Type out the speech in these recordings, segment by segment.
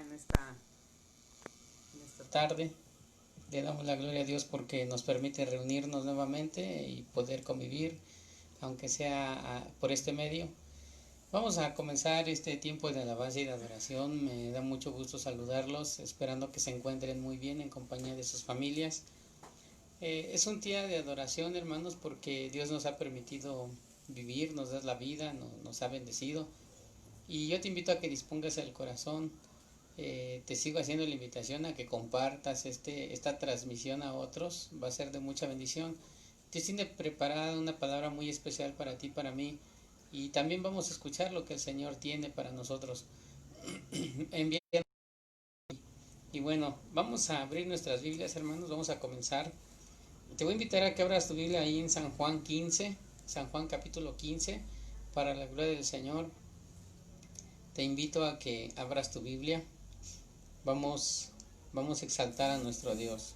en esta tarde. Le damos la gloria a Dios porque nos permite reunirnos nuevamente y poder convivir, aunque sea por este medio. Vamos a comenzar este tiempo de alabanza y de adoración. Me da mucho gusto saludarlos, esperando que se encuentren muy bien en compañía de sus familias. Es un día de adoración, hermanos, porque Dios nos ha permitido vivir, nos da la vida, nos ha bendecido. Y yo te invito a que dispongas el corazón. Te sigo haciendo la invitación a que compartas esta transmisión a otros. Va a ser de mucha bendición. Dios tiene preparada una palabra muy especial para ti, para mí. Y también vamos a escuchar lo que el Señor tiene para nosotros. Y bueno, vamos a abrir nuestras Biblias, hermanos. Vamos a comenzar. Te voy a invitar a que abras tu Biblia ahí en San Juan 15, San Juan capítulo 15, para la gloria del Señor. Te invito a que abras tu Biblia. Vamos a exaltar a nuestro Dios.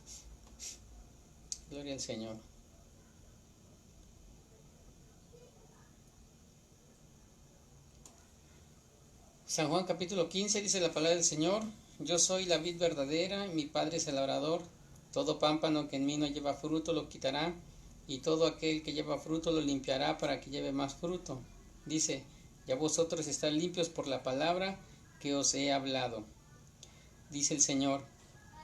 Gloria al Señor. San Juan capítulo 15 dice la palabra del Señor: Yo soy la vid verdadera, y mi Padre es el labrador. Todo pámpano que en mí no lleva fruto lo quitará, y todo aquel que lleva fruto lo limpiará para que lleve más fruto. Dice: Ya vosotros estáis limpios por la palabra que os he hablado. Dice el Señor: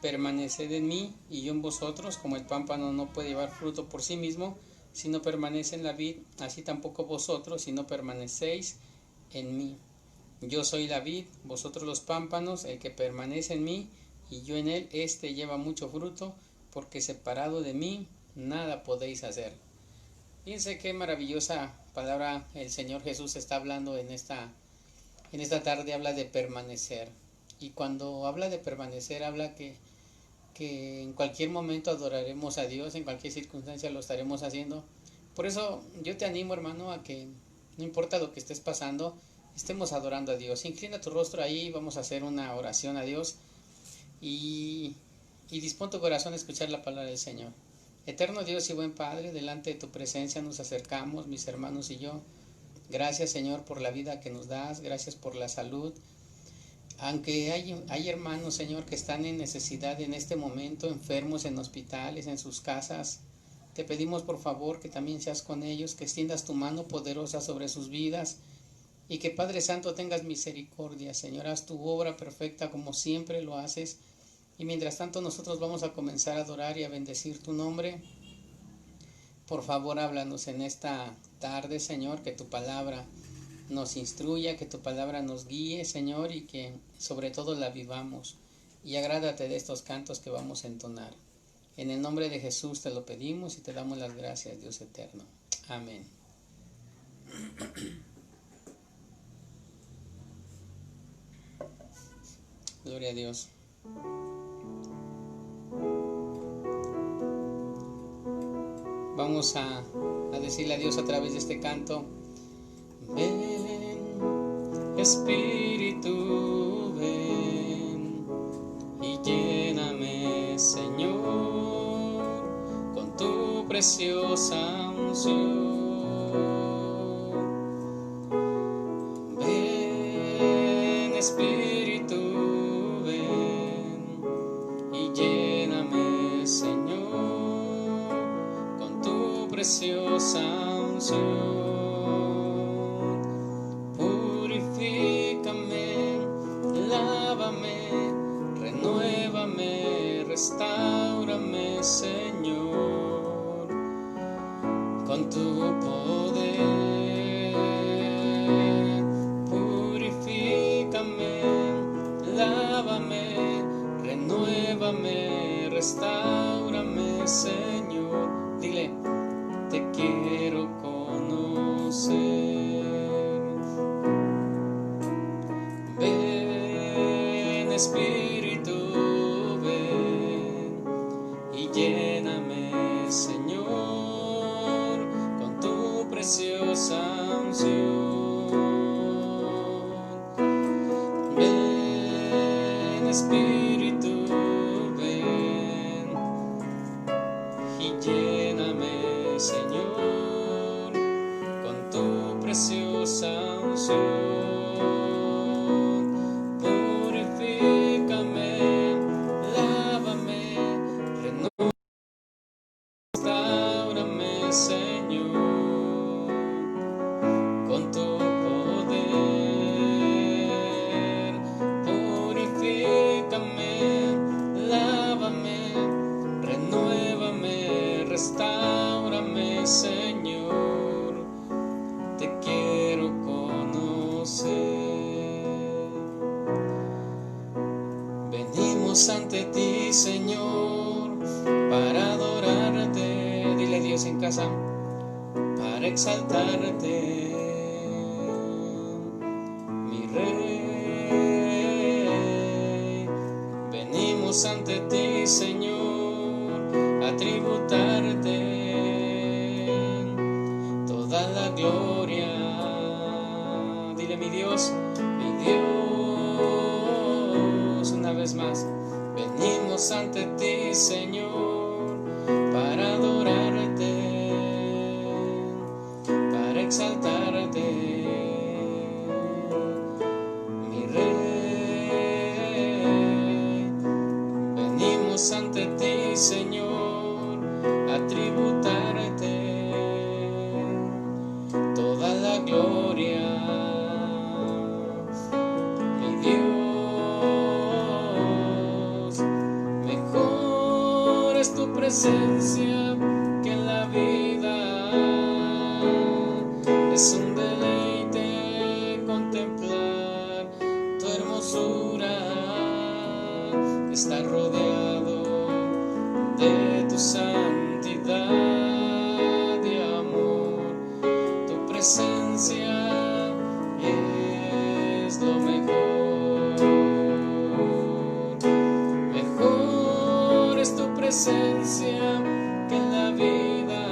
Permaneced en mí y yo en vosotros, como el pámpano no puede llevar fruto por sí mismo, si no permanece en la vid, así tampoco vosotros, si no permanecéis en mí. Yo soy la vid, vosotros los pámpanos. El que permanece en mí y yo en él, éste lleva mucho fruto, porque separado de mí nada podéis hacer. Fíjense qué maravillosa palabra el Señor Jesús está hablando en esta tarde. Habla de permanecer, y cuando habla de permanecer habla que en cualquier momento adoraremos a Dios, en cualquier circunstancia lo estaremos haciendo. Por eso yo te animo, hermano, a que no importa lo que estés pasando, estemos adorando a Dios. Inclina tu rostro ahí, vamos a hacer una oración a Dios y dispón tu corazón a escuchar la palabra del Señor. Eterno Dios y buen Padre, delante de tu presencia nos acercamos, mis hermanos y yo. Gracias, Señor, por la vida que nos das, gracias por la salud. Aunque hay hermanos, Señor, que están en necesidad en este momento, enfermos en hospitales, en sus casas, te pedimos por favor que también seas con ellos, que extiendas tu mano poderosa sobre sus vidas y que, Padre Santo, tengas misericordia. Señor, haz tu obra perfecta como siempre lo haces. Y mientras tanto nosotros vamos a comenzar a adorar y a bendecir tu nombre. Por favor, háblanos en esta tarde, Señor, que tu palabra nos instruya, que tu palabra nos guíe, Señor, y que sobre todo la vivamos. Y agrádate de estos cantos que vamos a entonar. En el nombre de Jesús te lo pedimos y te damos las gracias, Dios eterno. Amén. Gloria a Dios. Vamos a decirle a Dios a través de este canto: Ven, Espíritu, ven y lléname, Señor, con tu preciosa unción. Ven, Espíritu, ven y lléname, Señor, con tu preciosa unción. Renuévame, restáurame, Señor, con tu poder. Purifícame, lávame, renuévame, restáurame, Señor. Dile: te quiero conocer. Ven, Espíritu, ven y lléname, Señor, con tu preciosa unción. Ven, Espíritu, ven y lléname, Señor, con tu preciosa unción. Purifícame, Venimos ante ti, Señor, para adorarte. Dile a Dios en casa, para exaltarte, mi Rey. Venimos ante ti, Señor, a tributarte toda la gloria. Dile, mi Dios, una vez más. Venimos ante ti, Señor, para adorarte, para exaltarte, mi Rey. Venimos ante ti, Señor, a tributarte toda la gloria, mi Dios. Mejor es tu presencia que en la vida. Es un deleite contemplar tu hermosura. Está rodeado de tu santidad y amor. Tu presencia es lo mejor. Mejor es tu presencia que en la vida.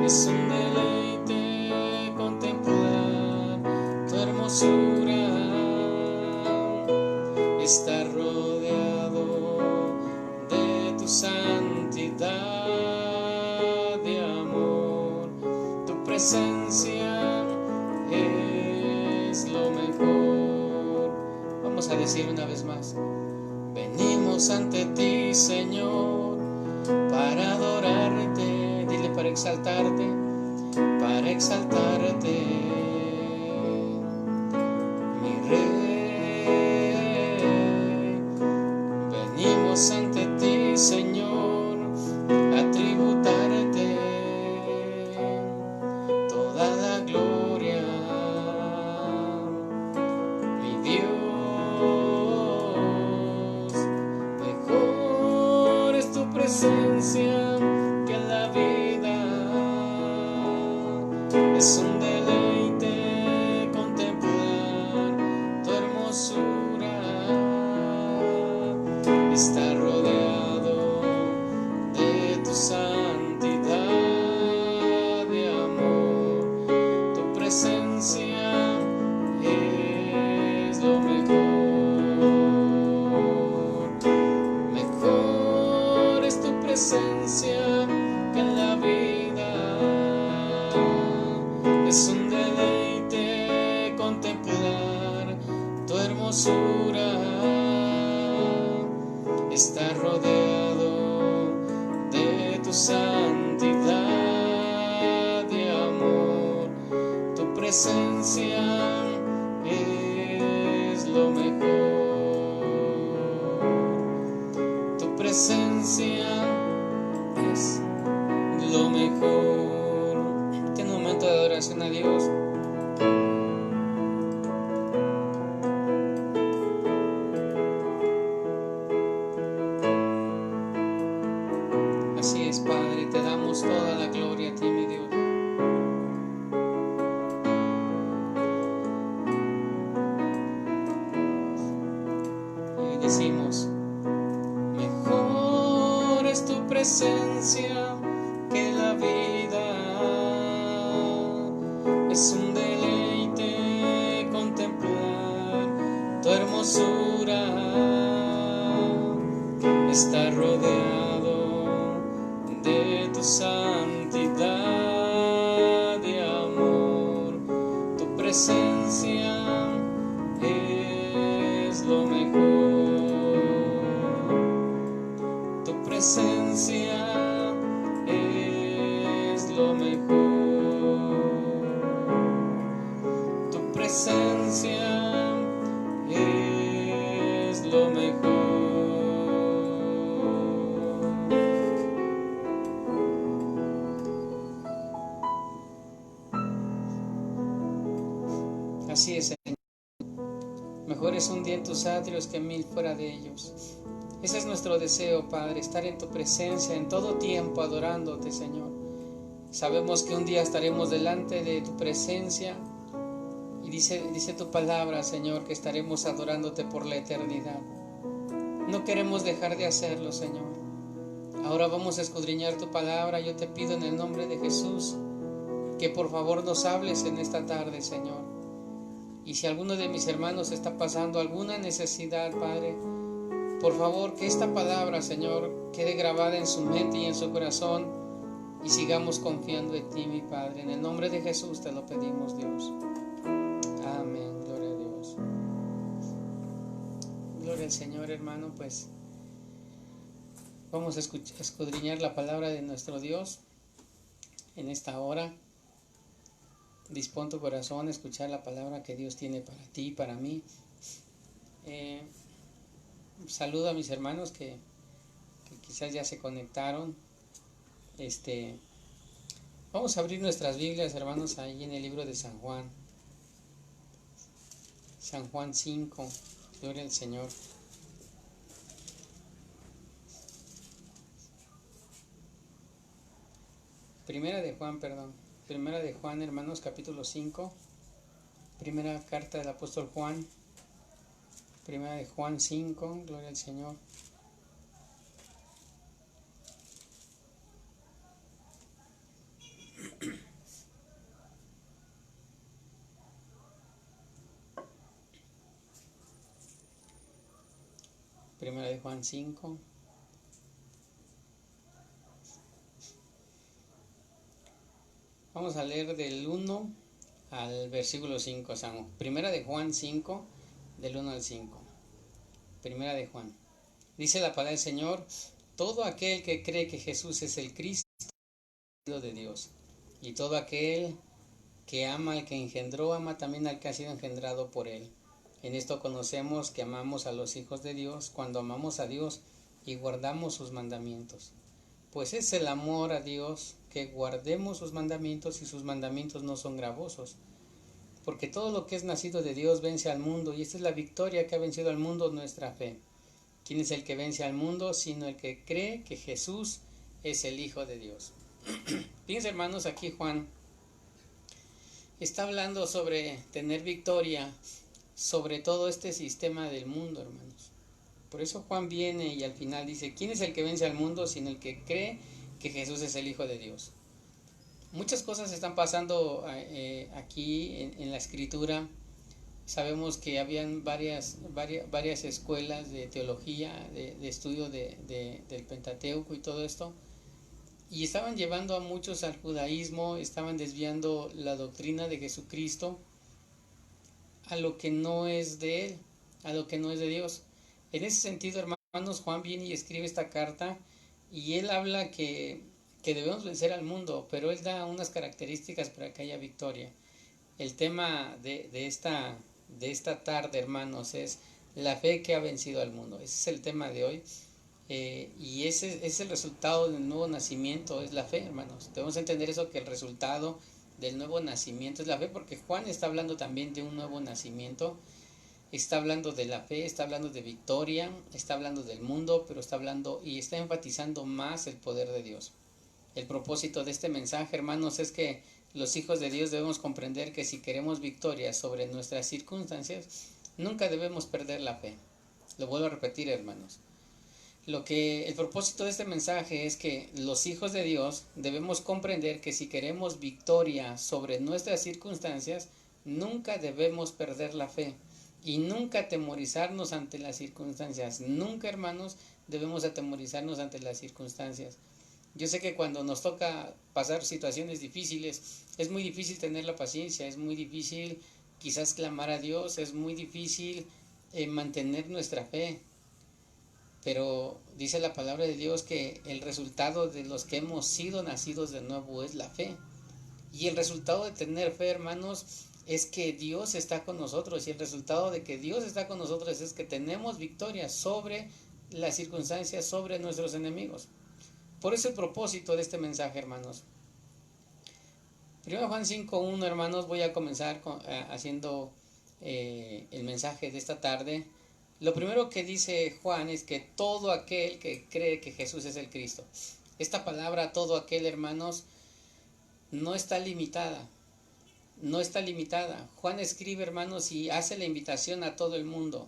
Es un deleite contemplar tu hermosura. Está rodeado de tu santidad y amor. Tu presencia es lo mejor. Vamos a decir una vez más. Venimos ante ti, Señor, para adorarte. Dile, para exaltarte, para exaltarte, mi Rey. Venimos ante ti, Señor, a tributarte toda la gloria, mi Dios. Mejor es tu presencia que en la vida. Es un deleite contemplar tu hermosura. Está rodeado de tu santidad y amor. Tu presencia es lo mejor. Mejor es tu presencia que en la vida. Es un deleite contemplar tu hermosura. Está rodeado de tu santidad y amor. Tu presencia es lo mejor. Tu presencia es lo mejor. Ten un momento de adoración a Dios. Así es, Padre, te damos toda la gloria a ti, mi Dios. Y decimos, mejor es tu presencia que la vida. Es un deleite contemplar tu hermosura. Está rodeado de tu santidad y amor. Tu presencia es lo mejor. Tu presencia es lo mejor. Tu presencia es lo mejor. Así es, Señor. Mejor es un día en tus atrios que 1000 fuera de ellos. Ese es nuestro deseo, Padre, estar en tu presencia en todo tiempo adorándote, Señor. Sabemos que un día estaremos delante de tu presencia y dice tu palabra, Señor, que estaremos adorándote por la eternidad. No queremos dejar de hacerlo, Señor. Ahora vamos a escudriñar tu palabra. Yo te pido en el nombre de Jesús que por favor nos hables en esta tarde, Señor. Y si alguno de mis hermanos está pasando alguna necesidad, Padre, por favor que esta palabra, Señor, quede grabada en su mente y en su corazón y sigamos confiando en ti, mi Padre. En el nombre de Jesús te lo pedimos, Dios. Amén, gloria a Dios. Gloria al Señor, hermano. Pues vamos a escudriñar la palabra de nuestro Dios en esta hora. Dispón tu corazón a escuchar la palabra que Dios tiene para ti y para mí. Saludo a mis hermanos que quizás ya se conectaron. Vamos a abrir nuestras Biblias, hermanos, ahí en el libro de San Juan. San Juan 5, gloria al Señor. Primera de Juan, hermanos, capítulo 5. Primera carta del apóstol Juan. Primera de Juan 5, gloria al Señor. Primera de Juan 5. Vamos a leer del 1 al versículo 5. Primera de Juan 5, del 1 al 5. Primera de Juan. Dice la palabra del Señor: todo aquel que cree que Jesús es el Cristo es de Dios. Y todo aquel que ama al que engendró, ama también al que ha sido engendrado por él. En esto conocemos que amamos a los hijos de Dios, cuando amamos a Dios y guardamos sus mandamientos. Pues es el amor a Dios, que guardemos sus mandamientos, y sus mandamientos no son gravosos. Porque todo lo que es nacido de Dios vence al mundo, y esta es la victoria que ha vencido al mundo, nuestra fe. ¿Quién es el que vence al mundo? Sino el que cree que Jesús es el Hijo de Dios. Fíjense, hermanos, aquí Juan está hablando sobre tener victoria sobre todo este sistema del mundo, hermanos. Por eso Juan viene y al final dice: ¿quién es el que vence al mundo sino el que cree que Jesús es el Hijo de Dios? Muchas cosas están pasando aquí en la Escritura. Sabemos que habían varias escuelas de teología, de estudio del Pentateuco y todo esto, y estaban llevando a muchos al judaísmo, estaban desviando la doctrina de Jesucristo a lo que no es de Él, a lo que no es de Dios. En ese sentido, hermanos, Juan viene y escribe esta carta y él habla que debemos vencer al mundo, pero él da unas características para que haya victoria. El tema de esta tarde, hermanos, es la fe que ha vencido al mundo. Ese es el tema de hoy. Y ese es el resultado del nuevo nacimiento, es la fe, hermanos. Debemos entender eso, que el resultado del nuevo nacimiento es la fe, porque Juan está hablando también de un nuevo nacimiento. Está hablando de la fe, está hablando de victoria, está hablando del mundo, pero está hablando y está enfatizando más el poder de Dios. El propósito de este mensaje, hermanos, es que los hijos de Dios debemos comprender que si queremos victoria sobre nuestras circunstancias, nunca debemos perder la fe. Lo vuelvo a repetir, hermanos. El propósito de este mensaje es que los hijos de Dios debemos comprender que si queremos victoria sobre nuestras circunstancias, nunca debemos perder la fe y nunca atemorizarnos ante las circunstancias. Nunca, hermanos, debemos atemorizarnos ante las circunstancias. Yo sé que cuando nos toca pasar situaciones difíciles, es muy difícil tener la paciencia, es muy difícil quizás clamar a Dios, es muy difícil mantener nuestra fe. Pero dice la palabra de Dios que el resultado de los que hemos sido nacidos de nuevo es la fe. Y el resultado de tener fe, hermanos, es que Dios está con nosotros. Y el resultado de que Dios está con nosotros es que tenemos victoria sobre las circunstancias, sobre nuestros enemigos. Por eso el propósito de este mensaje, hermanos. 1 Juan 5:1, hermanos, voy a comenzar haciendo el mensaje de esta tarde, lo primero que dice Juan es que todo aquel que cree que Jesús es el Cristo. Esta palabra, todo aquel, hermanos, no está limitada. No está limitada. Juan escribe, hermanos, y hace la invitación a todo el mundo.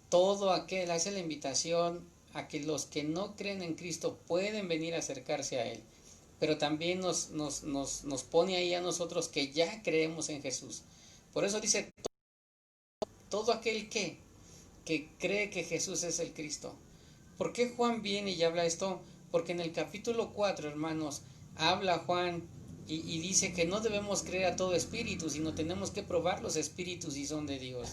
Todo aquel hace la invitación a que los que no creen en Cristo pueden venir a acercarse a Él. Pero también nos pone ahí a nosotros que ya creemos en Jesús. Por eso dice, todo aquel que cree que Jesús es el Cristo. ¿Por qué Juan viene y habla esto? Porque en el capítulo 4, hermanos, habla Juan y dice que no debemos creer a todo espíritu, sino tenemos que probar los espíritus si son de Dios.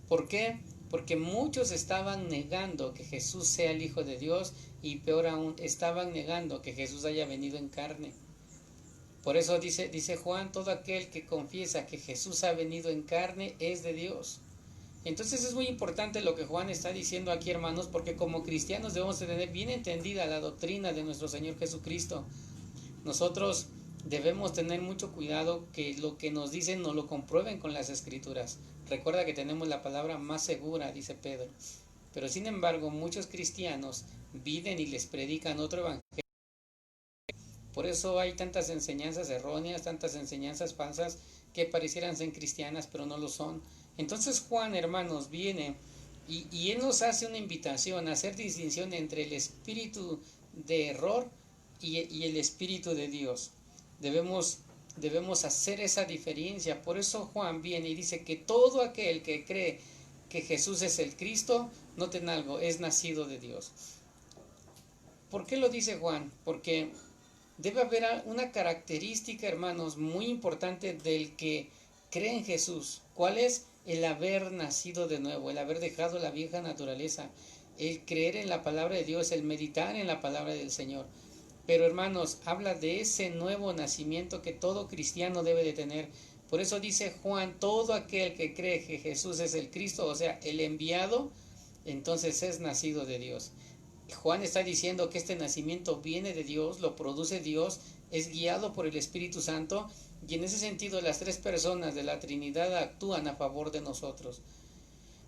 ¿Por qué? Porque muchos estaban negando que Jesús sea el Hijo de Dios y peor aún, estaban negando que Jesús haya venido en carne. Por eso dice Juan, todo aquel que confiesa que Jesús ha venido en carne es de Dios. Entonces es muy importante lo que Juan está diciendo aquí, hermanos, porque como cristianos debemos tener bien entendida la doctrina de nuestro Señor Jesucristo. Nosotros debemos tener mucho cuidado que lo que nos dicen nos lo comprueben con las Escrituras. Recuerda que tenemos la palabra más segura, dice Pedro. Pero sin embargo, muchos cristianos viven y les predican otro evangelio. Por eso hay tantas enseñanzas erróneas, tantas enseñanzas falsas que parecieran ser cristianas, pero no lo son. Entonces Juan, hermanos, viene y él nos hace una invitación a hacer distinción entre el espíritu de error y el espíritu de Dios. Debemos hacer esa diferencia. Por eso Juan viene y dice que todo aquel que cree que Jesús es el Cristo, noten algo, es nacido de Dios. ¿Por qué lo dice Juan? Porque debe haber una característica, hermanos, muy importante del que cree en Jesús. ¿Cuál es? El haber nacido de nuevo, el haber dejado la vieja naturaleza, el creer en la palabra de Dios, el meditar en la palabra del Señor. Pero, hermanos, habla de ese nuevo nacimiento que todo cristiano debe de tener. Por eso dice Juan, todo aquel que cree que Jesús es el Cristo, o sea, el enviado, entonces es nacido de Dios. Juan está diciendo que este nacimiento viene de Dios, lo produce Dios, es guiado por el Espíritu Santo, y en ese sentido las tres personas de la Trinidad actúan a favor de nosotros.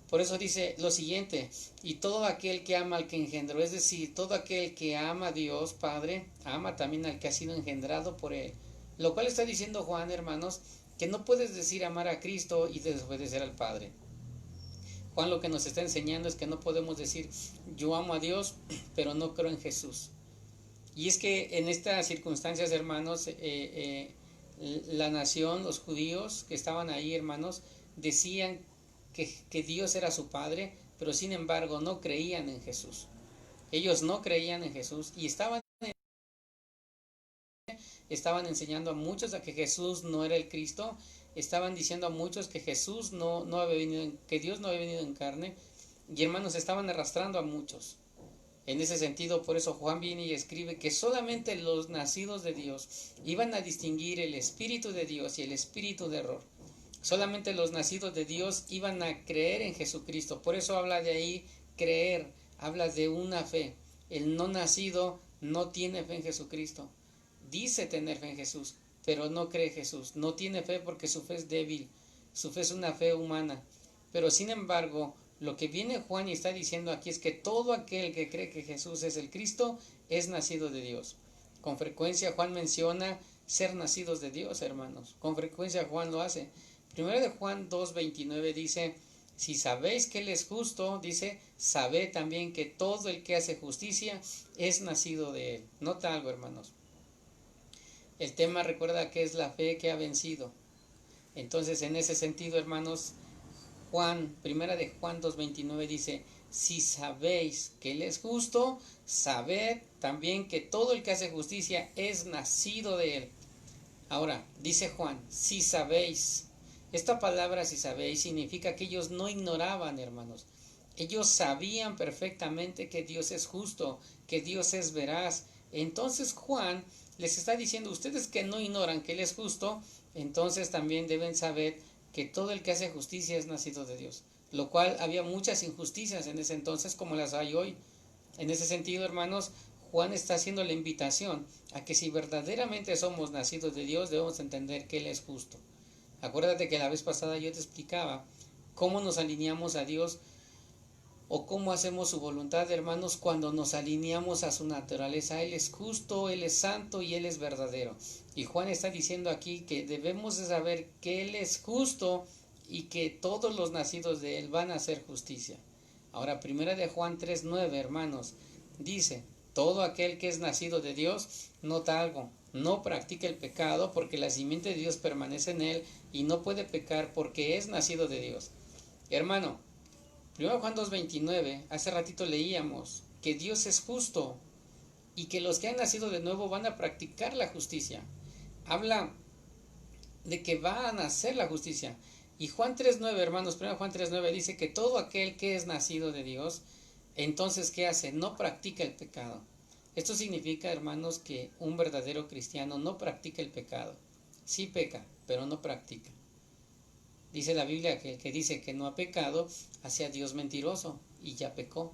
Por eso dice lo siguiente, y todo aquel que ama al que engendró, es decir, todo aquel que ama a Dios Padre, ama también al que ha sido engendrado por Él. Lo cual está diciendo Juan, hermanos, que no puedes decir amar a Cristo y desobedecer al Padre. Juan lo que nos está enseñando es que no podemos decir yo amo a Dios, pero no creo en Jesús. Y es que en estas circunstancias, hermanos, la nación, los judíos que estaban ahí, hermanos, decían que Dios era su Padre, pero sin embargo no creían en Jesús. Ellos no creían en Jesús y estaban enseñando a muchos a que Jesús no era el Cristo, estaban diciendo a muchos que Jesús no había venido, que Dios no había venido en carne, y hermanos, estaban arrastrando a muchos. En ese sentido, por eso Juan viene y escribe que solamente los nacidos de Dios iban a distinguir el espíritu de Dios y el espíritu de error. Solamente los nacidos de Dios iban a creer en Jesucristo. Por eso habla de ahí creer, habla de una fe. El no nacido no tiene fe en Jesucristo. Dice tener fe en Jesús, pero no cree en Jesús. No tiene fe porque su fe es débil, su fe es una fe humana. Pero sin embargo, lo que viene Juan y está diciendo aquí es que todo aquel que cree que Jesús es el Cristo es nacido de Dios. Con frecuencia Juan menciona ser nacidos de Dios, hermanos. Con frecuencia Juan lo hace. Primero de Juan 2:29 dice, si sabéis que Él es justo, dice, sabed también que todo el que hace justicia es nacido de Él. Nota algo, hermanos. El tema, recuerda, que es la fe que ha vencido. Entonces, en ese sentido, hermanos, primera de Juan 2:29 dice, si sabéis que Él es justo, sabed también que todo el que hace justicia es nacido de Él. Ahora, dice Juan, si sabéis. Esta palabra si sabéis significa que ellos no ignoraban, hermanos. Ellos sabían perfectamente que Dios es justo, que Dios es veraz. Entonces Juan les está diciendo, ustedes que no ignoran que Él es justo, entonces también deben saber que todo el que hace justicia es nacido de Dios. Lo cual había muchas injusticias en ese entonces como las hay hoy. En ese sentido, hermanos, Juan está haciendo la invitación a que si verdaderamente somos nacidos de Dios, debemos entender que Él es justo. Acuérdate que la vez pasada yo te explicaba ¿Cómo nos alineamos a Dios? ¿O cómo hacemos su voluntad, hermanos, cuando nos alineamos a su naturaleza? Él es justo, Él es santo y Él es verdadero. Y Juan está diciendo aquí que debemos de saber que Él es justo y que todos los nacidos de Él van a hacer justicia. Ahora, primera de Juan 3:9, hermanos, dice, todo aquel que es nacido de Dios, nota algo, no practica el pecado porque la simiente de Dios permanece en él y no puede pecar porque es nacido de Dios. Hermano, 1 Juan 2:29, hace ratito leíamos que Dios es justo y que los que han nacido de nuevo van a practicar la justicia. Habla de que van a hacer la justicia. Y Juan 3:9, hermanos, 1 Juan 3:9 dice que todo aquel que es nacido de Dios, entonces, ¿qué hace? No practica el pecado. Esto significa, hermanos, que un verdadero cristiano no practica el pecado. Sí peca, pero no practica. Dice la Biblia que el que dice que no ha pecado hace a Dios mentiroso y ya pecó.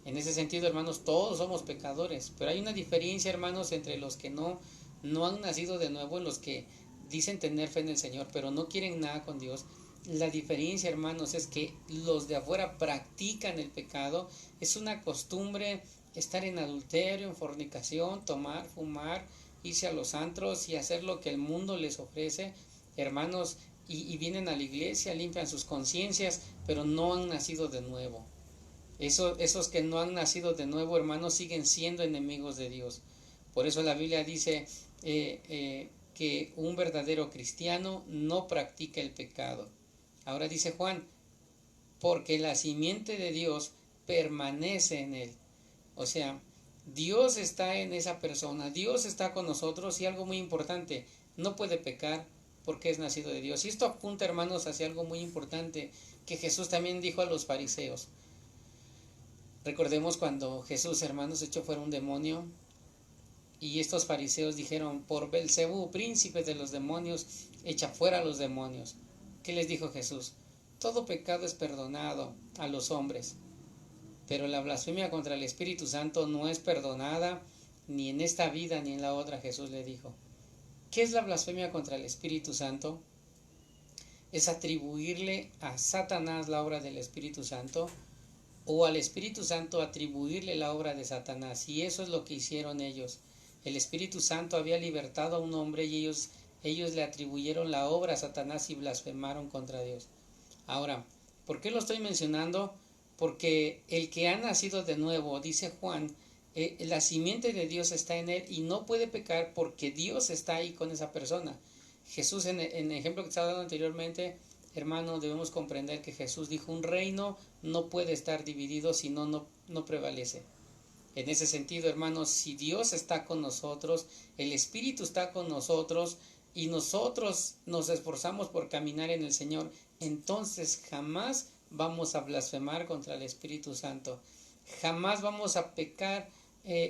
En ese sentido, hermanos, todos somos pecadores, pero hay una diferencia, hermanos, entre los que no han nacido de nuevo y los que dicen tener fe en el Señor, pero no quieren nada con Dios. La diferencia, hermanos, es que los de afuera practican el pecado. Es una costumbre estar en adulterio, en fornicación, tomar, fumar, irse a los antros y hacer lo que el mundo les ofrece, hermanos, y vienen a la iglesia, limpian sus conciencias, pero no han nacido de nuevo. Esos que no han nacido de nuevo, hermanos, siguen siendo enemigos de Dios. Por eso la Biblia dice que un verdadero cristiano no practica el pecado. Ahora dice Juan, porque la simiente de Dios permanece en él. O sea, Dios está en esa persona, Dios está con nosotros y algo muy importante, no puede pecar porque es nacido de Dios. Y esto apunta, hermanos, hacia algo muy importante que Jesús también dijo a los fariseos. Recordemos cuando Jesús, hermanos, echó fuera un demonio y estos fariseos dijeron, por Belcebú, príncipe de los demonios, echa fuera a los demonios. ¿Qué les dijo Jesús? Todo pecado es perdonado a los hombres, pero la blasfemia contra el Espíritu Santo no es perdonada ni en esta vida ni en la otra, Jesús le dijo. ¿Qué es la blasfemia contra el Espíritu Santo? Es atribuirle a Satanás la obra del Espíritu Santo o al Espíritu Santo atribuirle la obra de Satanás. Y eso es lo que hicieron ellos. El Espíritu Santo había libertado a un hombre y ellos le atribuyeron la obra a Satanás y blasfemaron contra Dios. Ahora, ¿por qué lo estoy mencionando? Porque el que ha nacido de nuevo, dice Juan, la simiente de Dios está en él y no puede pecar porque Dios está ahí con esa persona. Jesús, en el ejemplo que estaba dando anteriormente, hermano, debemos comprender que Jesús dijo, un reino no puede estar dividido si no prevalece. En ese sentido, hermanos, si Dios está con nosotros, el Espíritu está con nosotros y nosotros nos esforzamos por caminar en el Señor, entonces jamás vamos a blasfemar contra el Espíritu Santo. Jamás vamos a pecar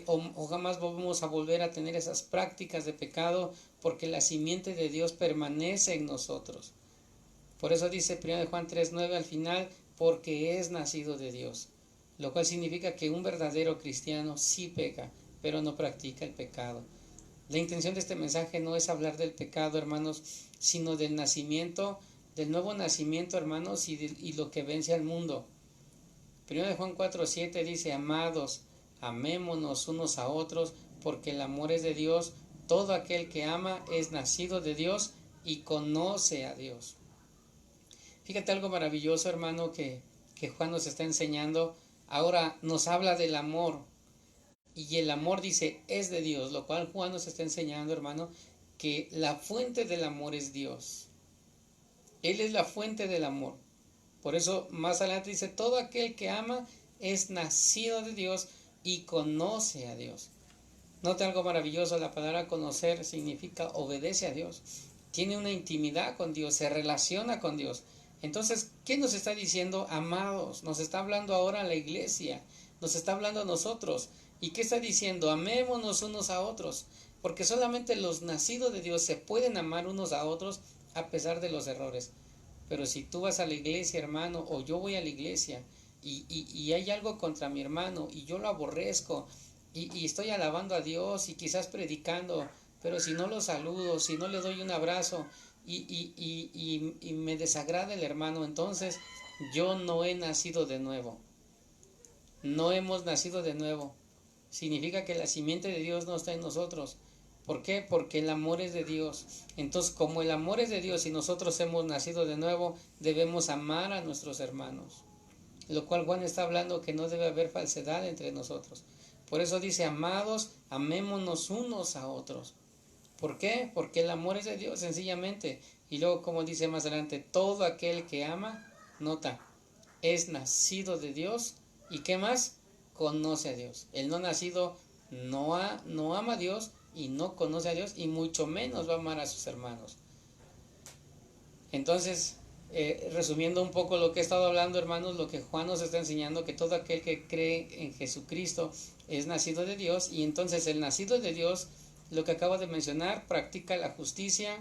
o jamás vamos a volver a tener esas prácticas de pecado porque la simiente de Dios permanece en nosotros. Por eso dice 1 Juan 3:9 al final, porque es nacido de Dios. Lo cual significa que un verdadero cristiano sí peca, pero no practica el pecado. La intención de este mensaje no es hablar del pecado, hermanos, sino del nacimiento, del nuevo nacimiento, hermanos, y lo que vence al mundo. 1 Juan 4:7 dice, amados, amémonos unos a otros, porque el amor es de Dios. Todo aquel que ama es nacido de Dios y conoce a Dios. Fíjate algo maravilloso, hermano, que Juan nos está enseñando. Ahora nos habla del amor y el amor dice es de Dios, lo cual Juan nos está enseñando, hermano, que la fuente del amor es Dios. Él es la fuente del amor. Por eso más adelante dice todo aquel que ama es nacido de Dios y conoce a Dios. Note algo maravilloso, la palabra conocer significa obedece a Dios. Tiene una intimidad con Dios, se relaciona con Dios. Entonces, ¿qué nos está diciendo, amados? Nos está hablando ahora la iglesia, nos está hablando a nosotros. ¿Y qué está diciendo? Amémonos unos a otros, porque solamente los nacidos de Dios se pueden amar unos a otros a pesar de los errores. Pero si tú vas a la iglesia, hermano, o yo voy a la iglesia y hay algo contra mi hermano y yo lo aborrezco y estoy alabando a Dios y quizás predicando, pero si no lo saludo, si no le doy un abrazo y me desagrada el hermano, entonces yo no he nacido de nuevo. No hemos nacido de nuevo. Significa que la simiente de Dios no está en nosotros. ¿Por qué? Porque el amor es de Dios. Entonces, como el amor es de Dios y nosotros hemos nacido de nuevo, debemos amar a nuestros hermanos. Lo cual Juan está hablando que no debe haber falsedad entre nosotros. Por eso dice, amados, amémonos unos a otros. ¿Por qué? Porque el amor es de Dios, sencillamente. Y luego, como dice más adelante, todo aquel que ama, nota, es nacido de Dios. ¿Y qué más? Conoce a Dios. El no nacido no ama a Dios y no conoce a Dios y mucho menos va a amar a sus hermanos. Entonces, resumiendo un poco lo que he estado hablando, hermanos, lo que Juan nos está enseñando, que todo aquel que cree en Jesucristo es nacido de Dios, y entonces el nacido de Dios, lo que acabo de mencionar, practica la justicia,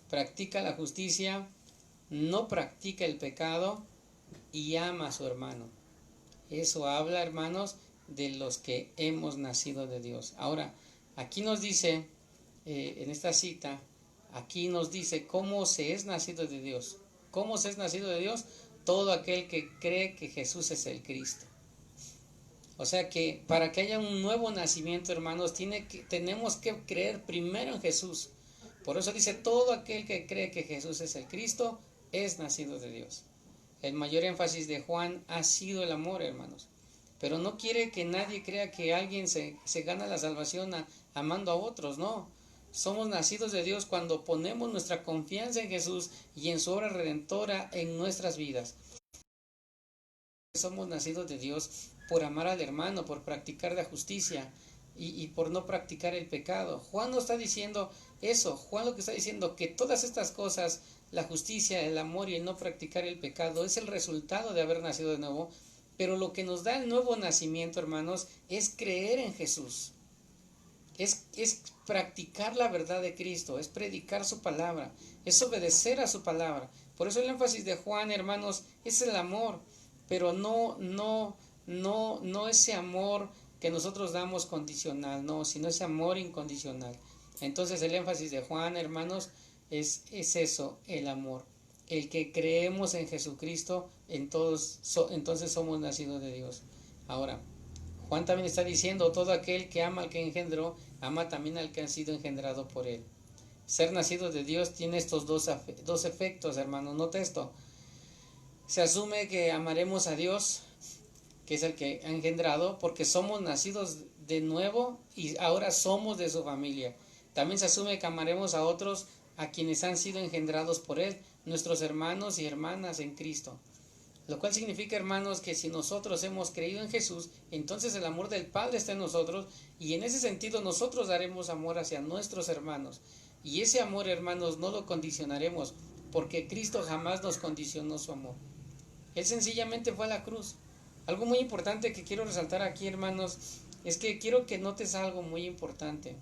practica la justicia, no practica el pecado y ama a su hermano. Eso habla, hermanos, de los que hemos nacido de Dios. Ahora, aquí nos dice, en esta cita, aquí nos dice cómo se es nacido de Dios. ¿Cómo se es nacido de Dios? Todo aquel que cree que Jesús es el Cristo. O sea que para que haya un nuevo nacimiento, hermanos, tenemos que creer primero en Jesús. Por eso dice, todo aquel que cree que Jesús es el Cristo es nacido de Dios. El mayor énfasis de Juan ha sido el amor, hermanos. Pero no quiere que nadie crea que alguien se gana la salvación amando a otros, no. Somos nacidos de Dios cuando ponemos nuestra confianza en Jesús y en su obra redentora en nuestras vidas. Somos nacidos de Dios por amar al hermano, por practicar la justicia y por no practicar el pecado. Juan no está diciendo eso. Juan lo que está diciendo que todas estas cosas, la justicia, el amor y el no practicar el pecado, es el resultado de haber nacido de nuevo. Pero lo que nos da el nuevo nacimiento, hermanos, es creer en Jesús. Es practicar la verdad de Cristo, es predicar su palabra, es obedecer a su palabra. Por eso el énfasis de Juan, hermanos, es el amor, pero no ese amor que nosotros damos condicional, no, sino ese amor incondicional. Entonces el énfasis de Juan, hermanos, es eso, el amor. El que creemos en Jesucristo, entonces somos nacidos de Dios. Ahora, Juan también está diciendo, todo aquel que ama al que engendró, ama también al que ha sido engendrado por él. Ser nacido de Dios tiene estos dos efectos, hermanos. Nota esto. Se asume que amaremos a Dios, que es el que ha engendrado, porque somos nacidos de nuevo y ahora somos de su familia. También se asume que amaremos a otros, a quienes han sido engendrados por él, nuestros hermanos y hermanas en Cristo. Lo cual significa, hermanos, que si nosotros hemos creído en Jesús, entonces el amor del Padre está en nosotros, y en ese sentido nosotros daremos amor hacia nuestros hermanos. Y ese amor, hermanos, no lo condicionaremos, porque Cristo jamás nos condicionó su amor. Él sencillamente fue a la cruz. Algo muy importante que quiero resaltar aquí, hermanos, es que quiero que notes algo muy importante.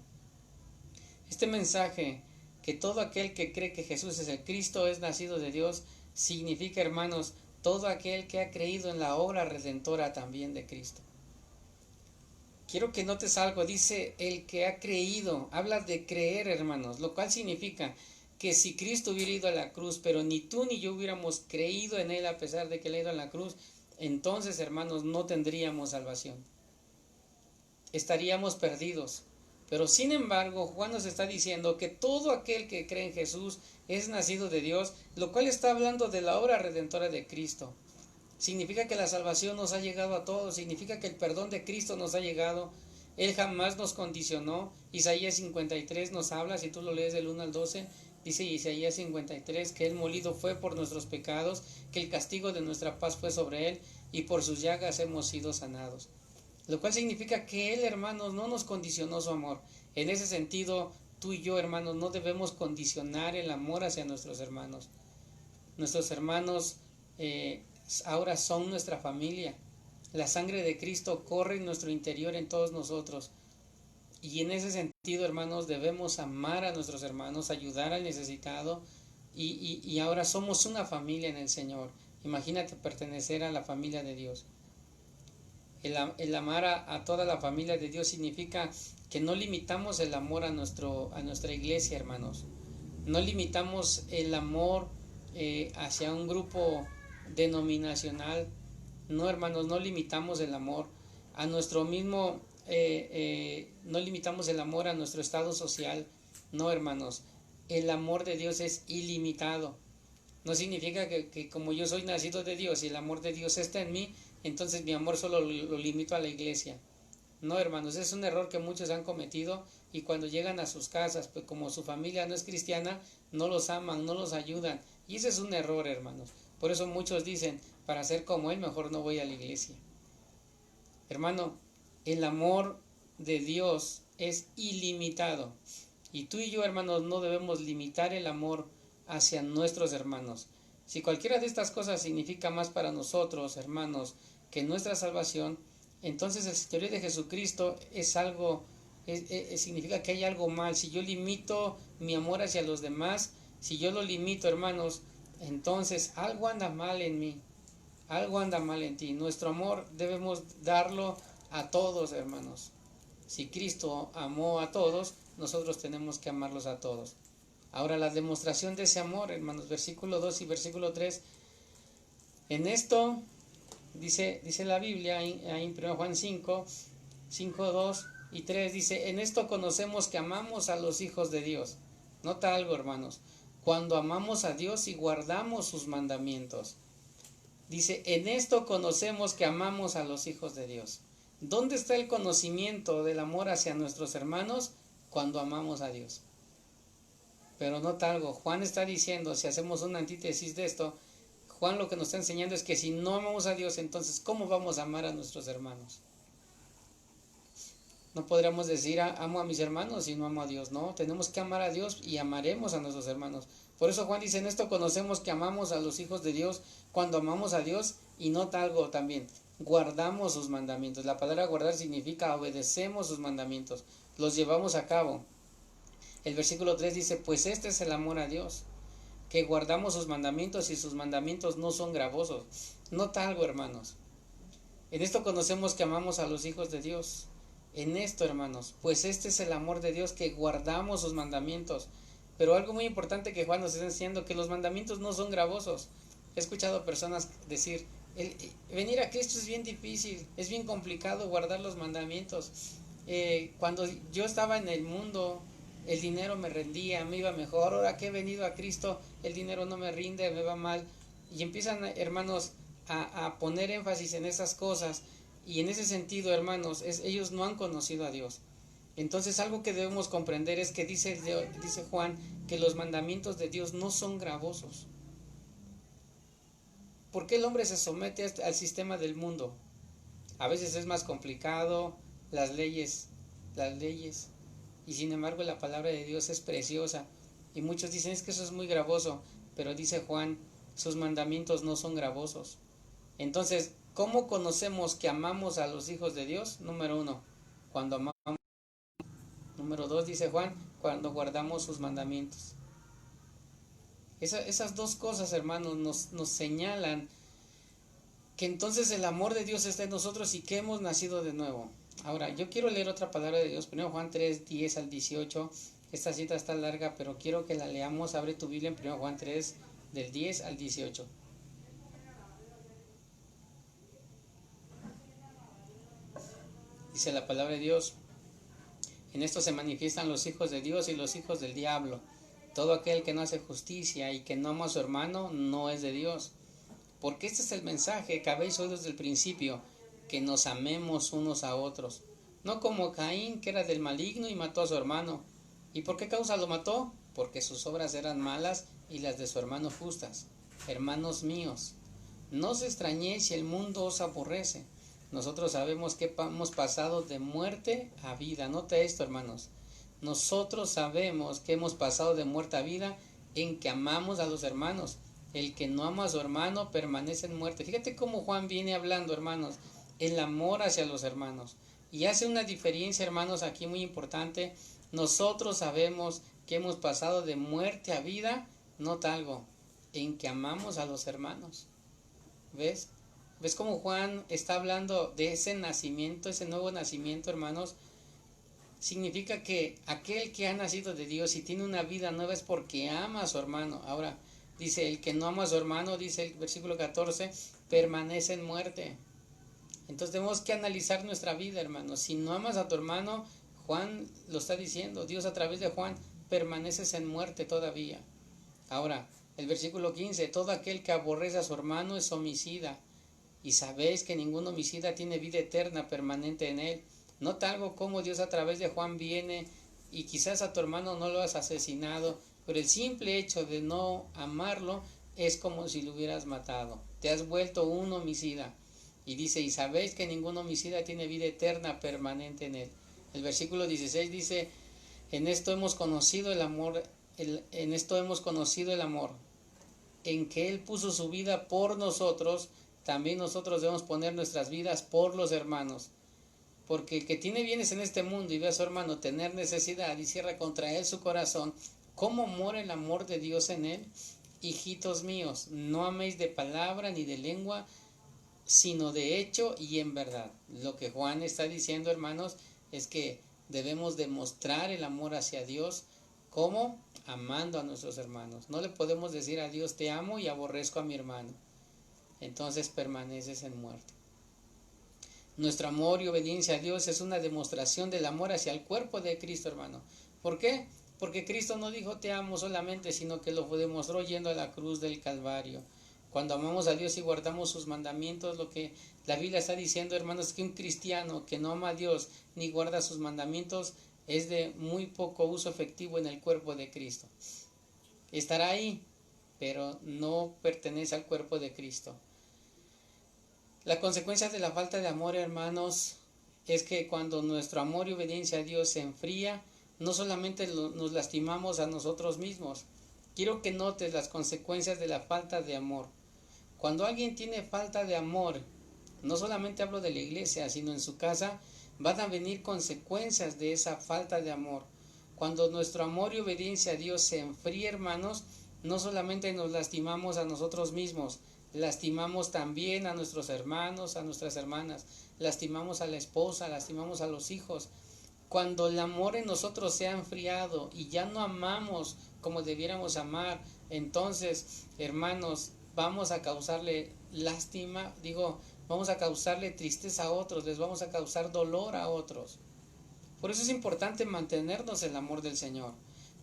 Este mensaje, que todo aquel que cree que Jesús es el Cristo es nacido de Dios, significa, hermanos, todo aquel que ha creído en la obra redentora también de Cristo. Quiero que notes algo, dice el que ha creído, habla de creer, hermanos, lo cual significa que si Cristo hubiera ido a la cruz, pero ni tú ni yo hubiéramos creído en él a pesar de que él ha ido a la cruz, entonces, hermanos, no tendríamos salvación. Estaríamos perdidos. Pero sin embargo, Juan nos está diciendo que todo aquel que cree en Jesús es nacido de Dios, lo cual está hablando de la obra redentora de Cristo. Significa que la salvación nos ha llegado a todos, significa que el perdón de Cristo nos ha llegado. Él jamás nos condicionó. Isaías 53 nos habla, si tú lo lees del 1 al 12, dice Isaías 53 que Él molido fue por nuestros pecados, que el castigo de nuestra paz fue sobre Él, y por sus llagas hemos sido sanados. Lo cual significa que Él, hermanos, no nos condicionó su amor. En ese sentido, tú y yo, hermanos, no debemos condicionar el amor hacia nuestros hermanos. Nuestros hermanos ahora son nuestra familia. La sangre de Cristo corre en nuestro interior, en todos nosotros. Y en ese sentido, hermanos, debemos amar a nuestros hermanos, ayudar al necesitado. Y ahora somos una familia en el Señor. Imagínate pertenecer a la familia de Dios. El amar a toda la familia de Dios significa que no limitamos el amor a nuestra iglesia, hermanos. No limitamos el amor hacia un grupo denominacional. No, hermanos, no limitamos el amor a nuestro mismo, no limitamos el amor a nuestro estado social. No, hermanos, el amor de Dios es ilimitado. No significa que como yo soy nacido de Dios y el amor de Dios está en mí, entonces mi amor solo lo limito a la iglesia. No, hermanos, es un error que muchos han cometido, y cuando llegan a sus casas, pues como su familia no es cristiana, no los aman, no los ayudan, y ese es un error, hermanos. Por eso muchos dicen, para ser como él, mejor no voy a la iglesia. Hermano, el amor de Dios es ilimitado, y tú y yo, hermanos, no debemos limitar el amor hacia nuestros hermanos. Si cualquiera de estas cosas significa más para nosotros, hermanos, que nuestra salvación, entonces el señorío de Jesucristo es algo, significa que hay algo mal. Si yo limito mi amor hacia los demás, si yo lo limito, hermanos, entonces algo anda mal en mí, algo anda mal en ti. Nuestro amor debemos darlo a todos, hermanos. Si Cristo amó a todos, nosotros tenemos que amarlos a todos. Ahora, la demostración de ese amor, hermanos, versículo 2 y versículo 3, en esto dice la Biblia, ahí en 1 Juan 5, 2 y 3, dice, en esto conocemos que amamos a los hijos de Dios. Nota algo, hermanos, cuando amamos a Dios y guardamos sus mandamientos. Dice, en esto conocemos que amamos a los hijos de Dios. ¿Dónde está el conocimiento del amor hacia nuestros hermanos? Cuando amamos a Dios. Pero nota algo, Juan está diciendo, si hacemos una antítesis de esto, Juan lo que nos está enseñando es que si no amamos a Dios, entonces ¿cómo vamos a amar a nuestros hermanos? No podríamos decir amo a mis hermanos y no amo a Dios. No, tenemos que amar a Dios y amaremos a nuestros hermanos. Por eso Juan dice, en esto conocemos que amamos a los hijos de Dios cuando amamos a Dios, y nota algo también, guardamos sus mandamientos. La palabra guardar significa obedecemos sus mandamientos, los llevamos a cabo. El versículo 3 dice, pues este es el amor a Dios, que guardamos sus mandamientos y sus mandamientos no son gravosos. Nota algo, hermanos. En esto conocemos que amamos a los hijos de Dios. En esto, hermanos, pues este es el amor de Dios, que guardamos sus mandamientos. Pero algo muy importante que Juan nos está enseñando, que los mandamientos no son gravosos. He escuchado personas decir, venir a Cristo es bien difícil, es bien complicado guardar los mandamientos. Cuando yo estaba en el mundo, el dinero me rendía, me iba mejor. Ahora que he venido a Cristo, el dinero no me rinde, me va mal. Y empiezan, hermanos, a poner énfasis en esas cosas. Y en ese sentido, hermanos, ellos no han conocido a Dios. Entonces algo que debemos comprender es que dice Juan que los mandamientos de Dios no son gravosos. ¿Por qué el hombre se somete al sistema del mundo? A veces es más complicado, las leyes, y sin embargo la palabra de Dios es preciosa. Y muchos dicen, es que eso es muy gravoso, pero dice Juan, sus mandamientos no son gravosos. Entonces, ¿cómo conocemos que amamos a los hijos de Dios? Número 1, cuando amamos. Número 2, dice Juan, cuando guardamos sus mandamientos. Esas dos cosas, hermanos, nos señalan que entonces el amor de Dios está en nosotros y que hemos nacido de nuevo. Ahora, yo quiero leer otra palabra de Dios, 1 Juan 3, 10 al 18. Esta cita está larga, pero quiero que la leamos. Abre tu Biblia en 1 Juan 3, del 10 al 18. Dice la palabra de Dios, en esto se manifiestan los hijos de Dios y los hijos del diablo. Todo aquel que no hace justicia y que no ama a su hermano no es de Dios. Porque este es el mensaje que habéis oído desde el principio, que nos amemos unos a otros. No como Caín, que era del maligno y mató a su hermano. ¿Y por qué causa lo mató? Porque sus obras eran malas y las de su hermano justas. Hermanos míos, no os extrañéis si el mundo os aborrece. Nosotros sabemos que hemos pasado de muerte a vida. Nota esto, hermanos. Nosotros sabemos que hemos pasado de muerte a vida en que amamos a los hermanos. El que no ama a su hermano permanece en muerte. Fíjate cómo Juan viene hablando, hermanos, el amor hacia los hermanos. Y hace una diferencia, hermanos, aquí muy importante. Nosotros sabemos que hemos pasado de muerte a vida, nota algo, en que amamos a los hermanos. ¿Ves? ¿Ves cómo Juan está hablando de ese nacimiento, ese nuevo nacimiento, hermanos? Significa que aquel que ha nacido de Dios y tiene una vida nueva es porque ama a su hermano. Ahora, Dice, el que no ama a su hermano, dice el versículo 14, permanece en muerte. Entonces tenemos que analizar nuestra vida, hermanos. Si no amas a tu hermano, Juan lo está diciendo, Dios a través de Juan, permaneces en muerte todavía. Ahora, el versículo 15, todo aquel que aborrece a su hermano es homicida, y sabéis que ningún homicida tiene vida eterna permanente en él. Nota algo como Dios a través de Juan viene, y quizás a tu hermano no lo has asesinado, pero el simple hecho de no amarlo es como si lo hubieras matado. Te has vuelto un homicida. Y dice, y sabéis que ningún homicida tiene vida eterna permanente en él. El versículo 16 dice, en esto hemos conocido el amor, en que Él puso su vida por nosotros, también nosotros debemos poner nuestras vidas por los hermanos. Porque el que tiene bienes en este mundo y ve a su hermano tener necesidad y cierra contra él su corazón, ¿cómo mora el amor de Dios en él? Hijitos míos, no améis de palabra ni de lengua, sino de hecho y en verdad. Lo que Juan está diciendo, hermanos, es que debemos demostrar el amor hacia Dios. ¿Cómo? Amando a nuestros hermanos. No le podemos decir a Dios te amo y aborrezco a mi hermano. Entonces permaneces en muerte. Nuestro amor y obediencia a Dios es una demostración del amor hacia el cuerpo de Cristo, hermano. ¿Por qué? Porque Cristo no dijo te amo solamente, sino que lo demostró yendo a la cruz del Calvario. Cuando amamos a Dios y guardamos sus mandamientos, lo que la Biblia está diciendo, hermanos, es que un cristiano que no ama a Dios ni guarda sus mandamientos es de muy poco uso efectivo en el cuerpo de Cristo. Estará ahí, pero no pertenece al cuerpo de Cristo. La consecuencia de la falta de amor, hermanos, es que cuando nuestro amor y obediencia a Dios se enfría, no solamente nos lastimamos a nosotros mismos. Quiero que notes las consecuencias de la falta de amor. Cuando alguien tiene falta de amor, no solamente hablo de la iglesia, sino en su casa, van a venir consecuencias de esa falta de amor. Cuando nuestro amor y obediencia a Dios se enfría, hermanos, no solamente nos lastimamos a nosotros mismos, lastimamos también a nuestros hermanos, a nuestras hermanas, lastimamos a la esposa, lastimamos a los hijos. Cuando el amor en nosotros se ha enfriado y ya no amamos como debiéramos amar, entonces, hermanos, vamos a causarle lástima, vamos a causarle tristeza a otros, les vamos a causar dolor a otros. Por eso es importante mantenernos en el amor del Señor.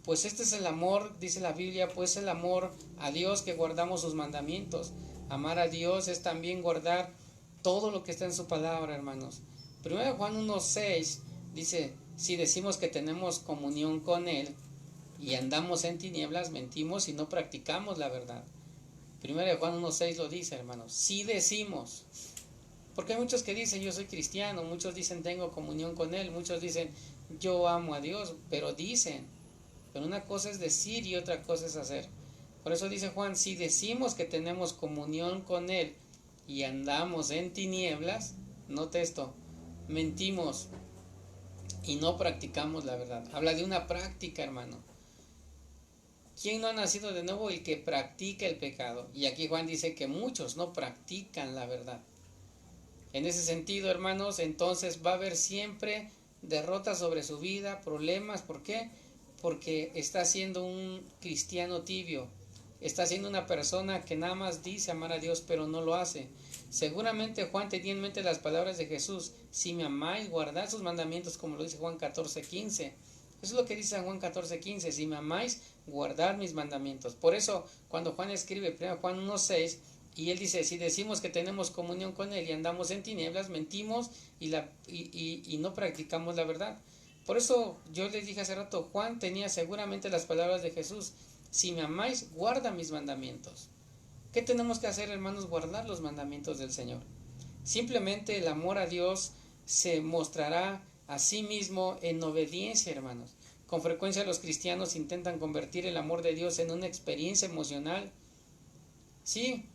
Pues este es el amor, dice la Biblia, pues el amor a Dios que guardamos sus mandamientos. Amar a Dios es también guardar todo lo que está en su palabra, hermanos. 1 Juan 1:6 dice, si decimos que tenemos comunión con Él y andamos en tinieblas, mentimos y no practicamos la verdad. 1 Juan 1:6 lo dice, hermanos, si decimos. Porque hay muchos que dicen yo soy cristiano, muchos dicen tengo comunión con Él, muchos dicen yo amo a Dios, pero dicen. Pero una cosa es decir y otra cosa es hacer. Por eso dice Juan, si decimos que tenemos comunión con Él y andamos en tinieblas, note esto, mentimos y no practicamos la verdad. Habla de una práctica, hermano. ¿Quién no ha nacido de nuevo? El que practica el pecado. Y aquí Juan dice que muchos no practican la verdad. En ese sentido, hermanos, entonces va a haber siempre derrotas sobre su vida, problemas. ¿Por qué? Porque está siendo un cristiano tibio. Está siendo una persona que nada más dice amar a Dios, pero no lo hace. Seguramente Juan tenía en mente las palabras de Jesús. Si me amáis, guardad sus mandamientos, como lo dice Juan 14:15. Eso es lo que dice Juan 14:15. Si me amáis, guardad mis mandamientos. Por eso, cuando Juan escribe 1 Juan 1:6, y él dice, si decimos que tenemos comunión con Él y andamos en tinieblas, mentimos y no practicamos la verdad. Por eso yo les dije hace rato, Juan tenía seguramente las palabras de Jesús. Si me amáis, guarda mis mandamientos. ¿Qué tenemos que hacer, hermanos? Guardar los mandamientos del Señor. Simplemente el amor a Dios se mostrará a sí mismo en obediencia, hermanos. Con frecuencia los cristianos intentan convertir el amor de Dios en una experiencia emocional. Sí,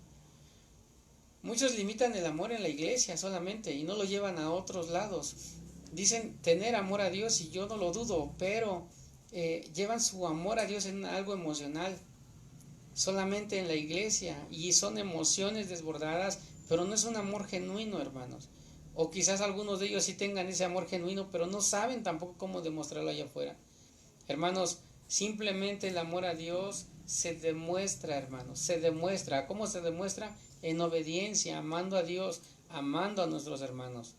muchos limitan el amor en la iglesia solamente y no lo llevan a otros lados. Dicen tener amor a Dios y yo no lo dudo, pero llevan su amor a Dios en algo emocional, solamente en la iglesia, y son emociones desbordadas, pero no es un amor genuino, hermanos. O quizás algunos de ellos sí tengan ese amor genuino, pero no saben tampoco cómo demostrarlo allá afuera. Hermanos, simplemente el amor a Dios se demuestra, hermanos, se demuestra. ¿Cómo se demuestra? En obediencia, amando a Dios, amando a nuestros hermanos.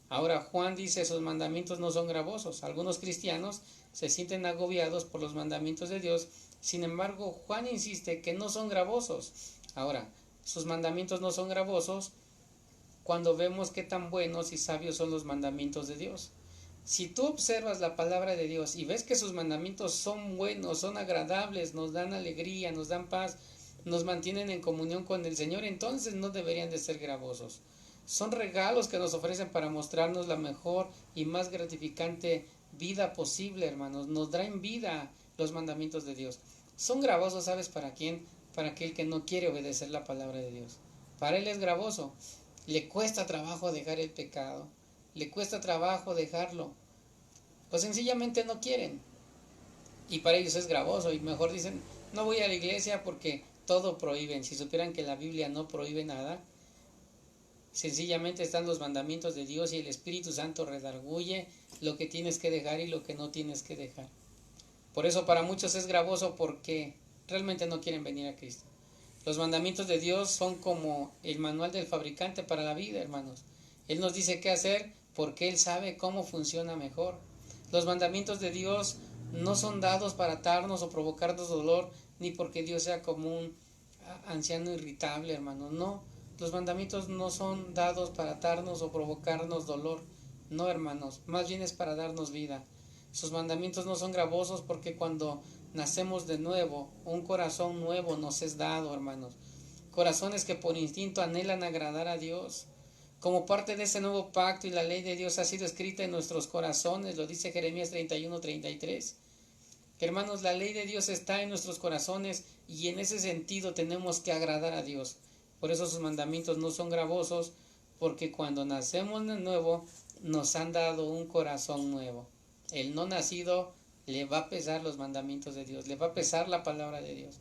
Ahora Juan dice, sus mandamientos no son gravosos. Algunos cristianos se sienten agobiados por los mandamientos de Dios. Sin embargo, Juan insiste que no son gravosos. Ahora, sus mandamientos no son gravosos cuando vemos qué tan buenos y sabios son los mandamientos de Dios. Si tú observas la palabra de Dios y ves que sus mandamientos son buenos, son agradables, nos dan alegría, nos dan paz, nos mantienen en comunión con el Señor, entonces no deberían de ser gravosos. Son regalos que nos ofrecen para mostrarnos la mejor y más gratificante vida posible, hermanos. Nos traen vida los mandamientos de Dios. Son gravosos, ¿sabes para quién? Para aquel que no quiere obedecer la palabra de Dios. Para él es gravoso. Le cuesta trabajo dejar el pecado. Le cuesta trabajo dejarlo. Pues sencillamente no quieren. Y para ellos es gravoso. Y mejor dicen, no voy a la iglesia porque todo prohíben. Si supieran que la Biblia no prohíbe nada, sencillamente están los mandamientos de Dios y el Espíritu Santo redarguye lo que tienes que dejar y lo que no tienes que dejar. Por eso para muchos es gravoso porque realmente no quieren venir a Cristo. Los mandamientos de Dios son como el manual del fabricante para la vida, hermanos. Él nos dice qué hacer porque Él sabe cómo funciona mejor. Los mandamientos de Dios no son dados para atarnos o provocarnos dolor, ni porque Dios sea como un anciano irritable, hermano. No, los mandamientos no son dados para atarnos o provocarnos dolor. No, hermanos, más bien es para darnos vida. Sus mandamientos no son gravosos porque cuando nacemos de nuevo, un corazón nuevo nos es dado, hermanos. Corazones que por instinto anhelan agradar a Dios. Como parte de ese nuevo pacto y la ley de Dios ha sido escrita en nuestros corazones, lo dice Jeremías 31:33. Hermanos, la ley de Dios está en nuestros corazones y en ese sentido tenemos que agradar a Dios. Por eso sus mandamientos no son gravosos, porque cuando nacemos de nuevo nos han dado un corazón nuevo. El no nacido le va a pesar los mandamientos de Dios, le va a pesar la palabra de Dios.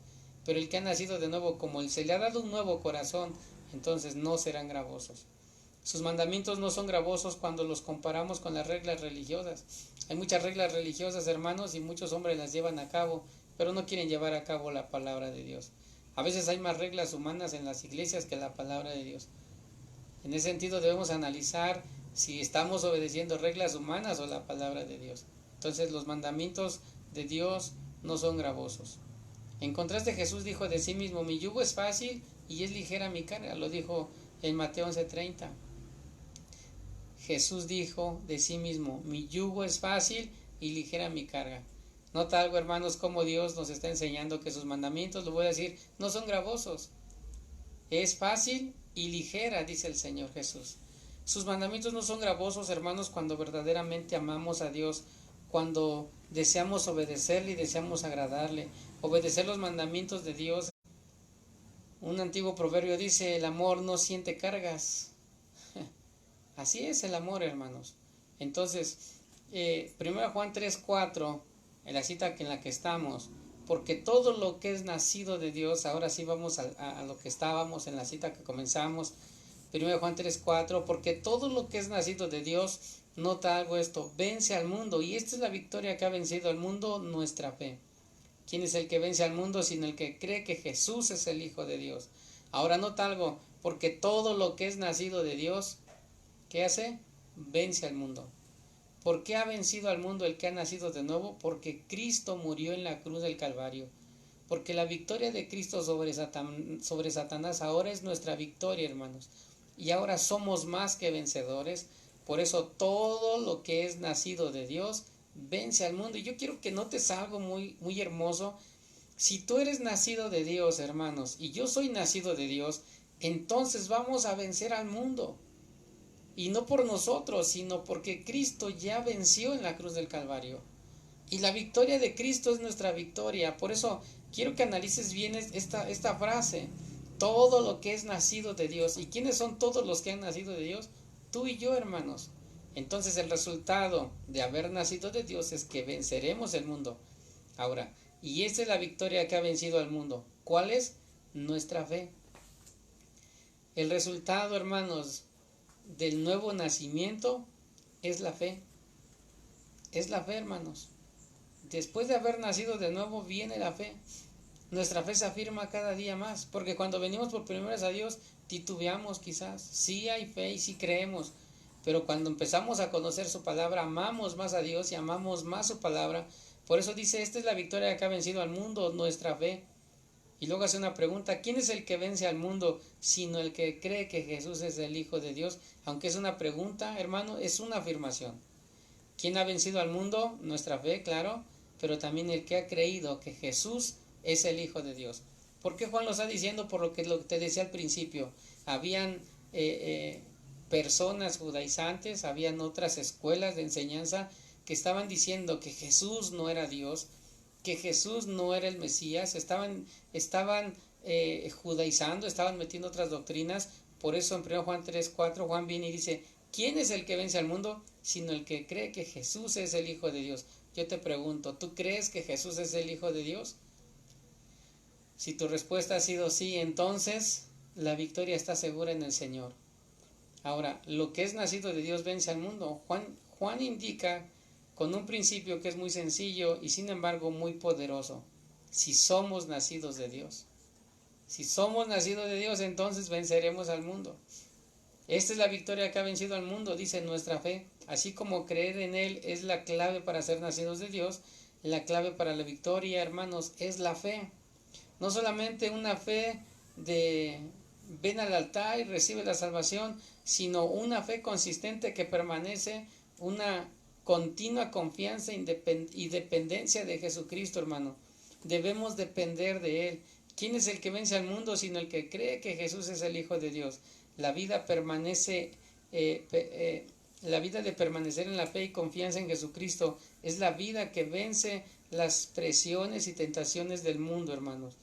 Pero el que ha nacido de nuevo, como él se le ha dado un nuevo corazón, entonces no serán gravosos. Sus mandamientos no son gravosos cuando los comparamos con las reglas religiosas. Hay muchas reglas religiosas, hermanos, y muchos hombres las llevan a cabo, pero no quieren llevar a cabo la palabra de Dios. A veces hay más reglas humanas en las iglesias que la palabra de Dios. En ese sentido debemos analizar si estamos obedeciendo reglas humanas o la palabra de Dios. Entonces los mandamientos de Dios no son gravosos. En contraste, Jesús dijo de sí mismo, mi yugo es fácil y es ligera mi carga. Lo dijo en Mateo 11:30. Jesús dijo de sí mismo, mi yugo es fácil y ligera mi carga. Nota algo, hermanos, como Dios nos está enseñando que sus mandamientos, lo voy a decir, no son gravosos. Es fácil y ligera, dice el Señor Jesús. Sus mandamientos no son gravosos, hermanos, cuando verdaderamente amamos a Dios, cuando deseamos obedecerle y deseamos agradarle. Obedecer los mandamientos de Dios. Un antiguo proverbio dice, el amor no siente cargas. Así es el amor, hermanos. Entonces, 1 Juan 3:4, en la cita en la que estamos, porque todo lo que es nacido de Dios, ahora sí vamos a lo que estábamos en la cita que comenzamos, 1 Juan 3:4, porque todo lo que es nacido de Dios, nota algo esto, vence al mundo, y esta es la victoria que ha vencido al mundo, nuestra fe. ¿Quién es el que vence al mundo sino el que cree que Jesús es el Hijo de Dios? Ahora nota algo, porque todo lo que es nacido de Dios, ¿qué hace? Vence al mundo. ¿Por qué ha vencido al mundo el que ha nacido de nuevo? Porque Cristo murió en la cruz del Calvario. Porque la victoria de Cristo sobre Satanás ahora es nuestra victoria, hermanos. Y ahora somos más que vencedores. Por eso todo lo que es nacido de Dios vence al mundo. Y yo quiero que notes algo muy, muy hermoso. Si tú eres nacido de Dios, hermanos, y yo soy nacido de Dios, entonces vamos a vencer al mundo. Y no por nosotros, sino porque Cristo ya venció en la cruz del Calvario. Y la victoria de Cristo es nuestra victoria. Por eso quiero que analices bien esta frase. Todo lo que es nacido de Dios. ¿Y quiénes son todos los que han nacido de Dios? Tú y yo, hermanos. Entonces el resultado de haber nacido de Dios es que venceremos el mundo. Ahora, y esta es la victoria que ha vencido al mundo. ¿Cuál es? Nuestra fe. El resultado, hermanos, del nuevo nacimiento es la fe. Es la fe, hermanos. Después de haber nacido de nuevo viene la fe. Nuestra fe se afirma cada día más, porque cuando venimos por primera vez a Dios, titubeamos quizás. Sí hay fe y sí creemos, pero cuando empezamos a conocer su palabra, amamos más a Dios y amamos más su palabra. Por eso dice, esta es la victoria que ha vencido al mundo, nuestra fe. Y luego hace una pregunta, ¿quién es el que vence al mundo sino el que cree que Jesús es el Hijo de Dios? Aunque es una pregunta, hermano, es una afirmación. ¿Quién ha vencido al mundo? Nuestra fe, claro, pero también el que ha creído que Jesús es el Hijo de Dios. ¿Por qué Juan lo está diciendo? Por lo que te decía al principio. Habían personas judaizantes, habían otras escuelas de enseñanza que estaban diciendo que Jesús no era Dios, que Jesús no era el Mesías, estaban judaizando, estaban metiendo otras doctrinas. Por eso en 1 Juan 3:4 Juan viene y dice, ¿quién es el que vence al mundo? Sino el que cree que Jesús es el Hijo de Dios. Yo te pregunto, ¿tú crees que Jesús es el Hijo de Dios? Si tu respuesta ha sido sí, entonces la victoria está segura en el Señor. Ahora, lo que es nacido de Dios vence al mundo. Juan indica con un principio que es muy sencillo y sin embargo muy poderoso. Si somos nacidos de Dios. Si somos nacidos de Dios, entonces venceremos al mundo. Esta es la victoria que ha vencido al mundo, dice nuestra fe. Así como creer en Él es la clave para ser nacidos de Dios, la clave para la victoria, hermanos, es la fe. No solamente una fe de ven al altar y recibe la salvación, sino una fe consistente que permanece, una continua confianza y dependencia de Jesucristo, hermano. Debemos depender de Él. ¿Quién es el que vence al mundo sino el que cree que Jesús es el Hijo de Dios? La vida permanece, la vida de permanecer en la fe y confianza en Jesucristo es la vida que vence las presiones y tentaciones del mundo, hermanos.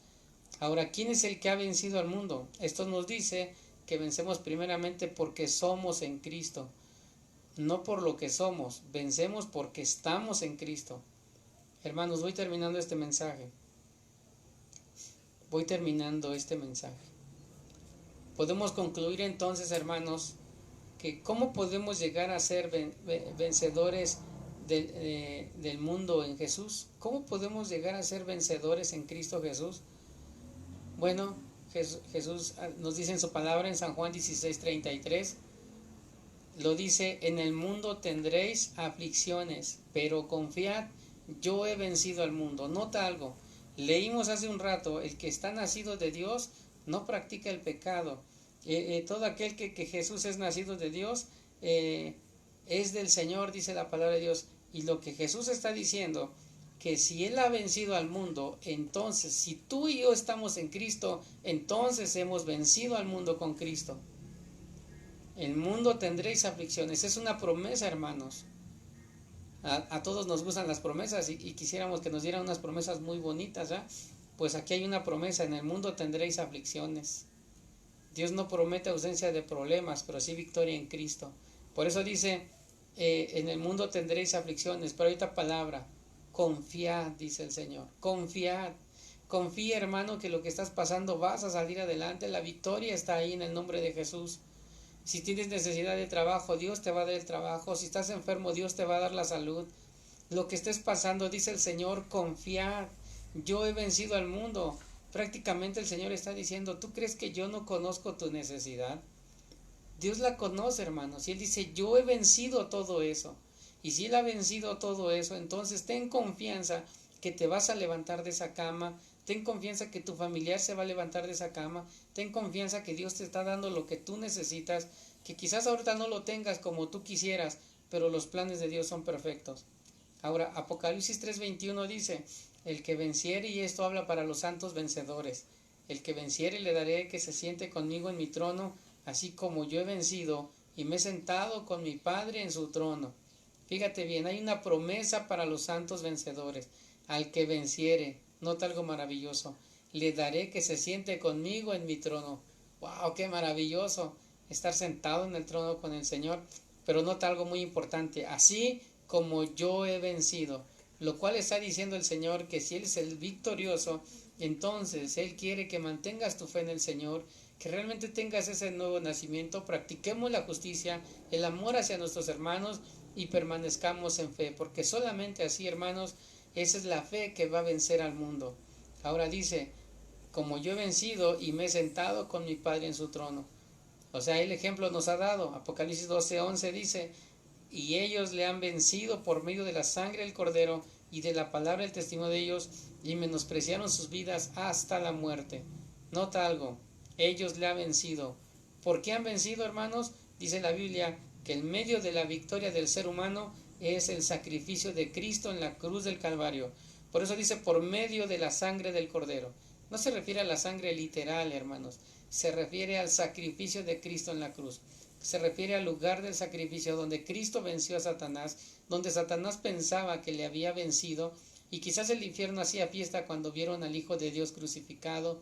Ahora, ¿quién es el que ha vencido al mundo? Esto nos dice que vencemos primeramente porque somos en Cristo, no por lo que somos, vencemos porque estamos en Cristo. Hermanos, voy terminando este mensaje. Podemos concluir entonces, hermanos, que cómo podemos llegar a ser vencedores del mundo en Jesús. ¿Cómo podemos llegar a ser vencedores en Cristo Jesús? Bueno, Jesús nos dice en su palabra en San Juan 16:33, lo dice, en el mundo tendréis aflicciones, pero confiad, yo he vencido al mundo. Nota algo, leímos hace un rato, el que está nacido de Dios no practica el pecado. Todo aquel que Jesús es nacido de Dios, es del Señor, dice la palabra de Dios. Y lo que Jesús está diciendo, que si Él ha vencido al mundo, entonces si tú y yo estamos en Cristo, entonces hemos vencido al mundo con Cristo. El mundo tendréis aflicciones, es una promesa, hermanos. A todos nos gustan las promesas y quisiéramos que nos dieran unas promesas muy bonitas, ¿eh? Pues aquí hay una promesa, en el mundo tendréis aflicciones. Dios no promete ausencia de problemas, pero sí victoria en Cristo. Por eso dice, en el mundo tendréis aflicciones, pero hay otra palabra, confiad, dice el Señor, confiad. Confía, hermano, que lo que estás pasando vas a salir adelante, la victoria está ahí en el nombre de Jesús. Si tienes necesidad de trabajo, Dios te va a dar el trabajo. Si estás enfermo, Dios te va a dar la salud. Lo que estés pasando, dice el Señor, confiad. Yo he vencido al mundo. Prácticamente el Señor está diciendo, ¿tú crees que yo no conozco tu necesidad? Dios la conoce, hermanos. Y Él dice, yo he vencido todo eso. Y si Él ha vencido todo eso, entonces ten confianza que te vas a levantar de esa cama. Ten confianza que tu familiar se va a levantar de esa cama. Ten confianza que Dios te está dando lo que tú necesitas, que quizás ahorita no lo tengas como tú quisieras, pero los planes de Dios son perfectos. Ahora, Apocalipsis 3:21 dice, el que venciere, y esto habla para los santos vencedores, el que venciere le daré que se siente conmigo en mi trono, así como yo he vencido y me he sentado con mi Padre en su trono. Fíjate bien, hay una promesa para los santos vencedores. Al que venciere, nota algo maravilloso, le daré que se siente conmigo en mi trono. ¡Wow! ¡Qué maravilloso! Estar sentado en el trono con el Señor. Pero nota algo muy importante, así como yo he vencido, lo cual está diciendo el Señor que si Él es el victorioso, entonces Él quiere que mantengas tu fe en el Señor, que realmente tengas ese nuevo nacimiento, practiquemos la justicia, el amor hacia nuestros hermanos y permanezcamos en fe, porque solamente así, hermanos, esa es la fe que va a vencer al mundo. Ahora dice, como yo he vencido y me he sentado con mi Padre en su trono. O sea, el ejemplo nos ha dado. Apocalipsis 12:11 dice, y ellos le han vencido por medio de la sangre del Cordero y de la palabra del testimonio de ellos, y menospreciaron sus vidas hasta la muerte. Nota algo, ellos le han vencido. ¿Por qué han vencido, hermanos? Dice la Biblia que el medio de la victoria del ser humano es el sacrificio de Cristo en la cruz del Calvario. Por eso dice por medio de la sangre del Cordero. No se refiere a la sangre literal, hermanos. Se refiere al sacrificio de Cristo en la cruz. Se refiere al lugar del sacrificio donde Cristo venció a Satanás, donde Satanás pensaba que le había vencido, y quizás el infierno hacía fiesta cuando vieron al Hijo de Dios crucificado.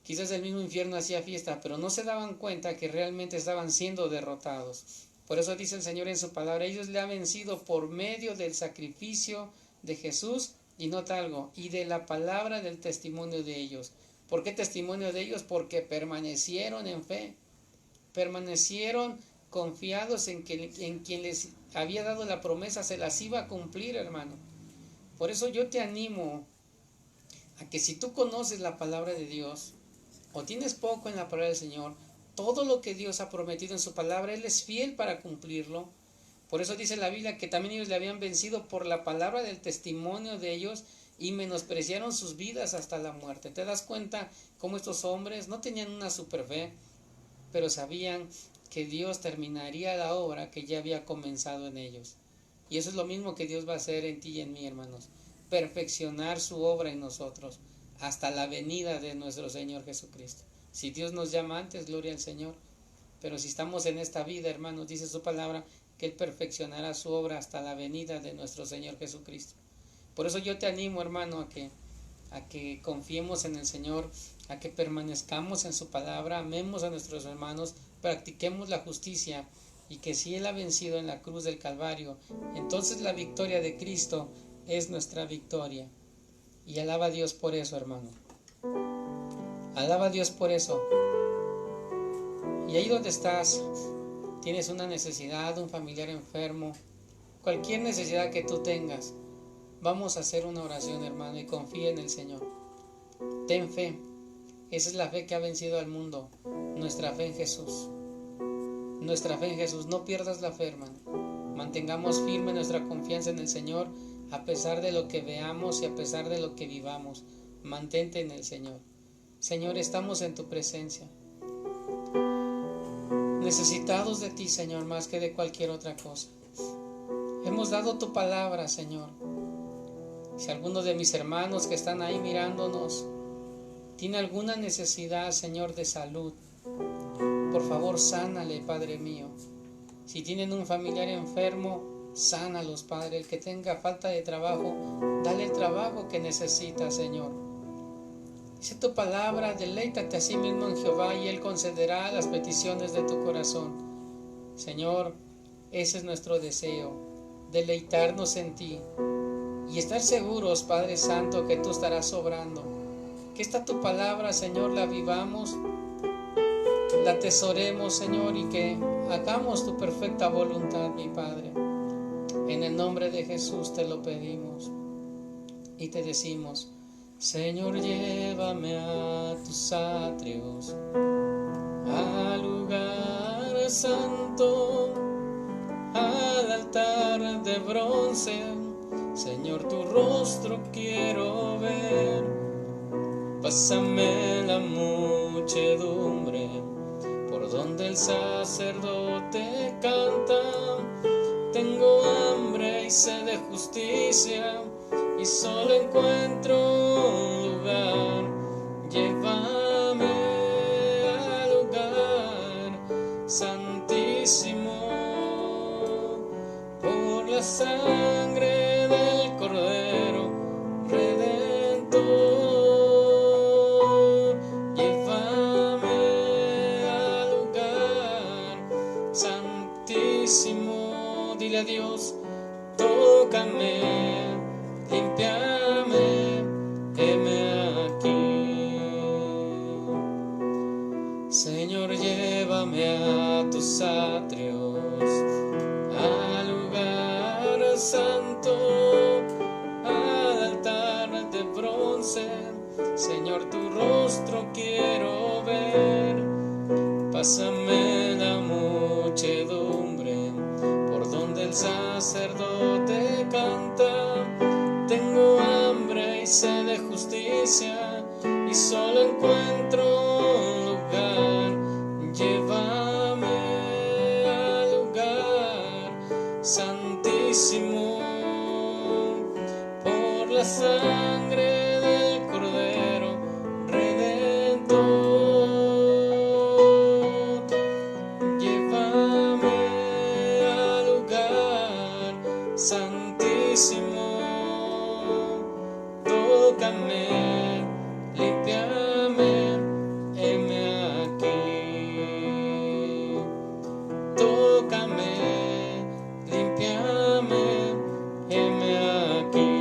Quizás el mismo infierno hacía fiesta, pero no se daban cuenta que realmente estaban siendo derrotados. Por eso dice el Señor en su palabra, ellos le han vencido por medio del sacrificio de Jesús, y nota algo, y de la palabra del testimonio de ellos. ¿Por qué testimonio de ellos? Porque permanecieron en fe, permanecieron confiados en quien les había dado la promesa, se las iba a cumplir, hermano. Por eso yo te animo a que si tú conoces la palabra de Dios, o tienes poco en la palabra del Señor, todo lo que Dios ha prometido en su palabra, Él es fiel para cumplirlo. Por eso dice la Biblia que también ellos le habían vencido por la palabra del testimonio de ellos y menospreciaron sus vidas hasta la muerte. ¿Te das cuenta cómo estos hombres no tenían una super fe, pero sabían que Dios terminaría la obra que ya había comenzado en ellos? Y eso es lo mismo que Dios va a hacer en ti y en mí, hermanos. Perfeccionar su obra en nosotros hasta la venida de nuestro Señor Jesucristo. Si Dios nos llama antes, gloria al Señor. Pero si estamos en esta vida, hermanos, dice su palabra, que Él perfeccionará su obra hasta la venida de nuestro Señor Jesucristo. Por eso yo te animo, hermano, a que confiemos en el Señor, a que permanezcamos en su palabra, amemos a nuestros hermanos, practiquemos la justicia, y que si Él ha vencido en la cruz del Calvario, entonces la victoria de Cristo es nuestra victoria. Y alaba a Dios por eso, hermano. Alaba a Dios por eso. Y ahí donde estás, tienes una necesidad, un familiar enfermo, cualquier necesidad que tú tengas, vamos a hacer una oración, hermano, y confía en el Señor. Ten fe. Esa es la fe que ha vencido al mundo. Nuestra fe en Jesús. Nuestra fe en Jesús. No pierdas la fe, hermano. Mantengamos firme nuestra confianza en el Señor a pesar de lo que veamos y a pesar de lo que vivamos. Mantente en el Señor. Señor, estamos en tu presencia. Necesitados de ti, Señor, más que de cualquier otra cosa. Hemos dado tu palabra, Señor. Si alguno de mis hermanos que están ahí mirándonos tiene alguna necesidad, Señor, de salud, por favor, sánale, Padre mío. Si tienen un familiar enfermo, sánalos, Padre. El que tenga falta de trabajo, dale el trabajo que necesita, Señor. Dice tu palabra, deleítate a sí mismo en Jehová y Él concederá las peticiones de tu corazón. Señor, ese es nuestro deseo, deleitarnos en ti y estar seguros, Padre Santo, que tú estarás obrando. Que esta tu palabra, Señor, la vivamos, la atesoremos, Señor, y que hagamos tu perfecta voluntad, mi Padre. En el nombre de Jesús te lo pedimos y te decimos: Señor, llévame a tus atrios, al lugar santo, al altar de bronce. Señor, tu rostro quiero ver. Pásame la muchedumbre por donde el sacerdote canta. Tengo hambre y sed de justicia y solo encuentro un lugar. Llévame al lugar santísimo por la sangre del Cordero Redentor. Llévame al lugar santísimo. Dile a Dios: tócame, límpiame, heme aquí. Señor, llévame a tus atrios, al lugar santo, al altar de bronce. sed, Señor, tu rostro quiero ver. Pásame la muchedumbre por donde el sacerdote canta. Tengo hambre y sed de justicia y solo encuentro un lugar. Llévame al lugar santísimo por la sangre del Cordero Redentor. Llévame al lugar santísimo. Tócame, límpiame, heme aquí. Tócame, límpiame, heme aquí.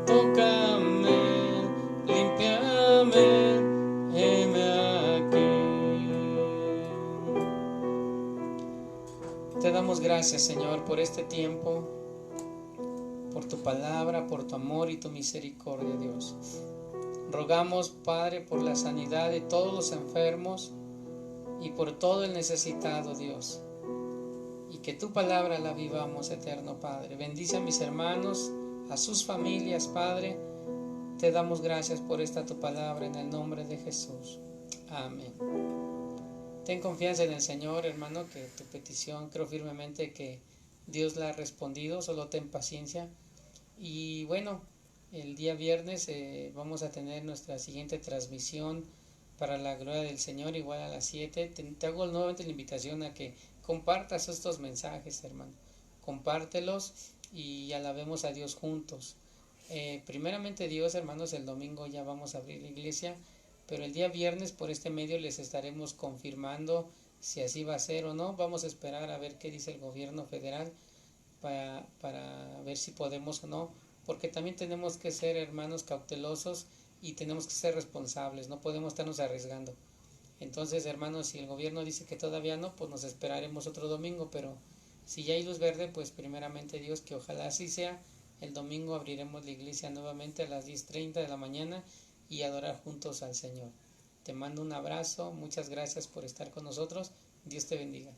Tócame, límpiame, heme aquí. Te damos gracias, Señor, por este tiempo, por tu palabra, por tu amor y tu misericordia, Dios. Rogamos, Padre, por la sanidad de todos los enfermos y por todo el necesitado, Dios. Y que tu palabra la vivamos, eterno Padre. Bendice a mis hermanos, a sus familias, Padre. Te damos gracias por esta tu palabra en el nombre de Jesús. Amén. Ten confianza en el Señor, hermano, que tu petición creo firmemente que Dios la ha respondido. Solo ten paciencia. Y bueno, el día viernes vamos a tener nuestra siguiente transmisión para la gloria del Señor, igual a las 7. Te hago nuevamente la invitación a que compartas estos mensajes, hermano. Compártelos y alabemos a Dios juntos. Primeramente Dios, hermanos, el domingo ya vamos a abrir la iglesia, pero el día viernes por este medio les estaremos confirmando si así va a ser o no. Vamos a esperar a ver qué dice el gobierno federal para ver si podemos o no, porque también tenemos que ser, hermanos, cautelosos y tenemos que ser responsables, no podemos estarnos arriesgando. Entonces, hermanos, si el gobierno dice que todavía no, pues nos esperaremos otro domingo, pero si ya hay luz verde, pues primeramente Dios, que ojalá así sea. El domingo abriremos la iglesia nuevamente a las 10:30 de la mañana y adorar juntos al Señor. Te mando un abrazo, muchas gracias por estar con nosotros, Dios te bendiga.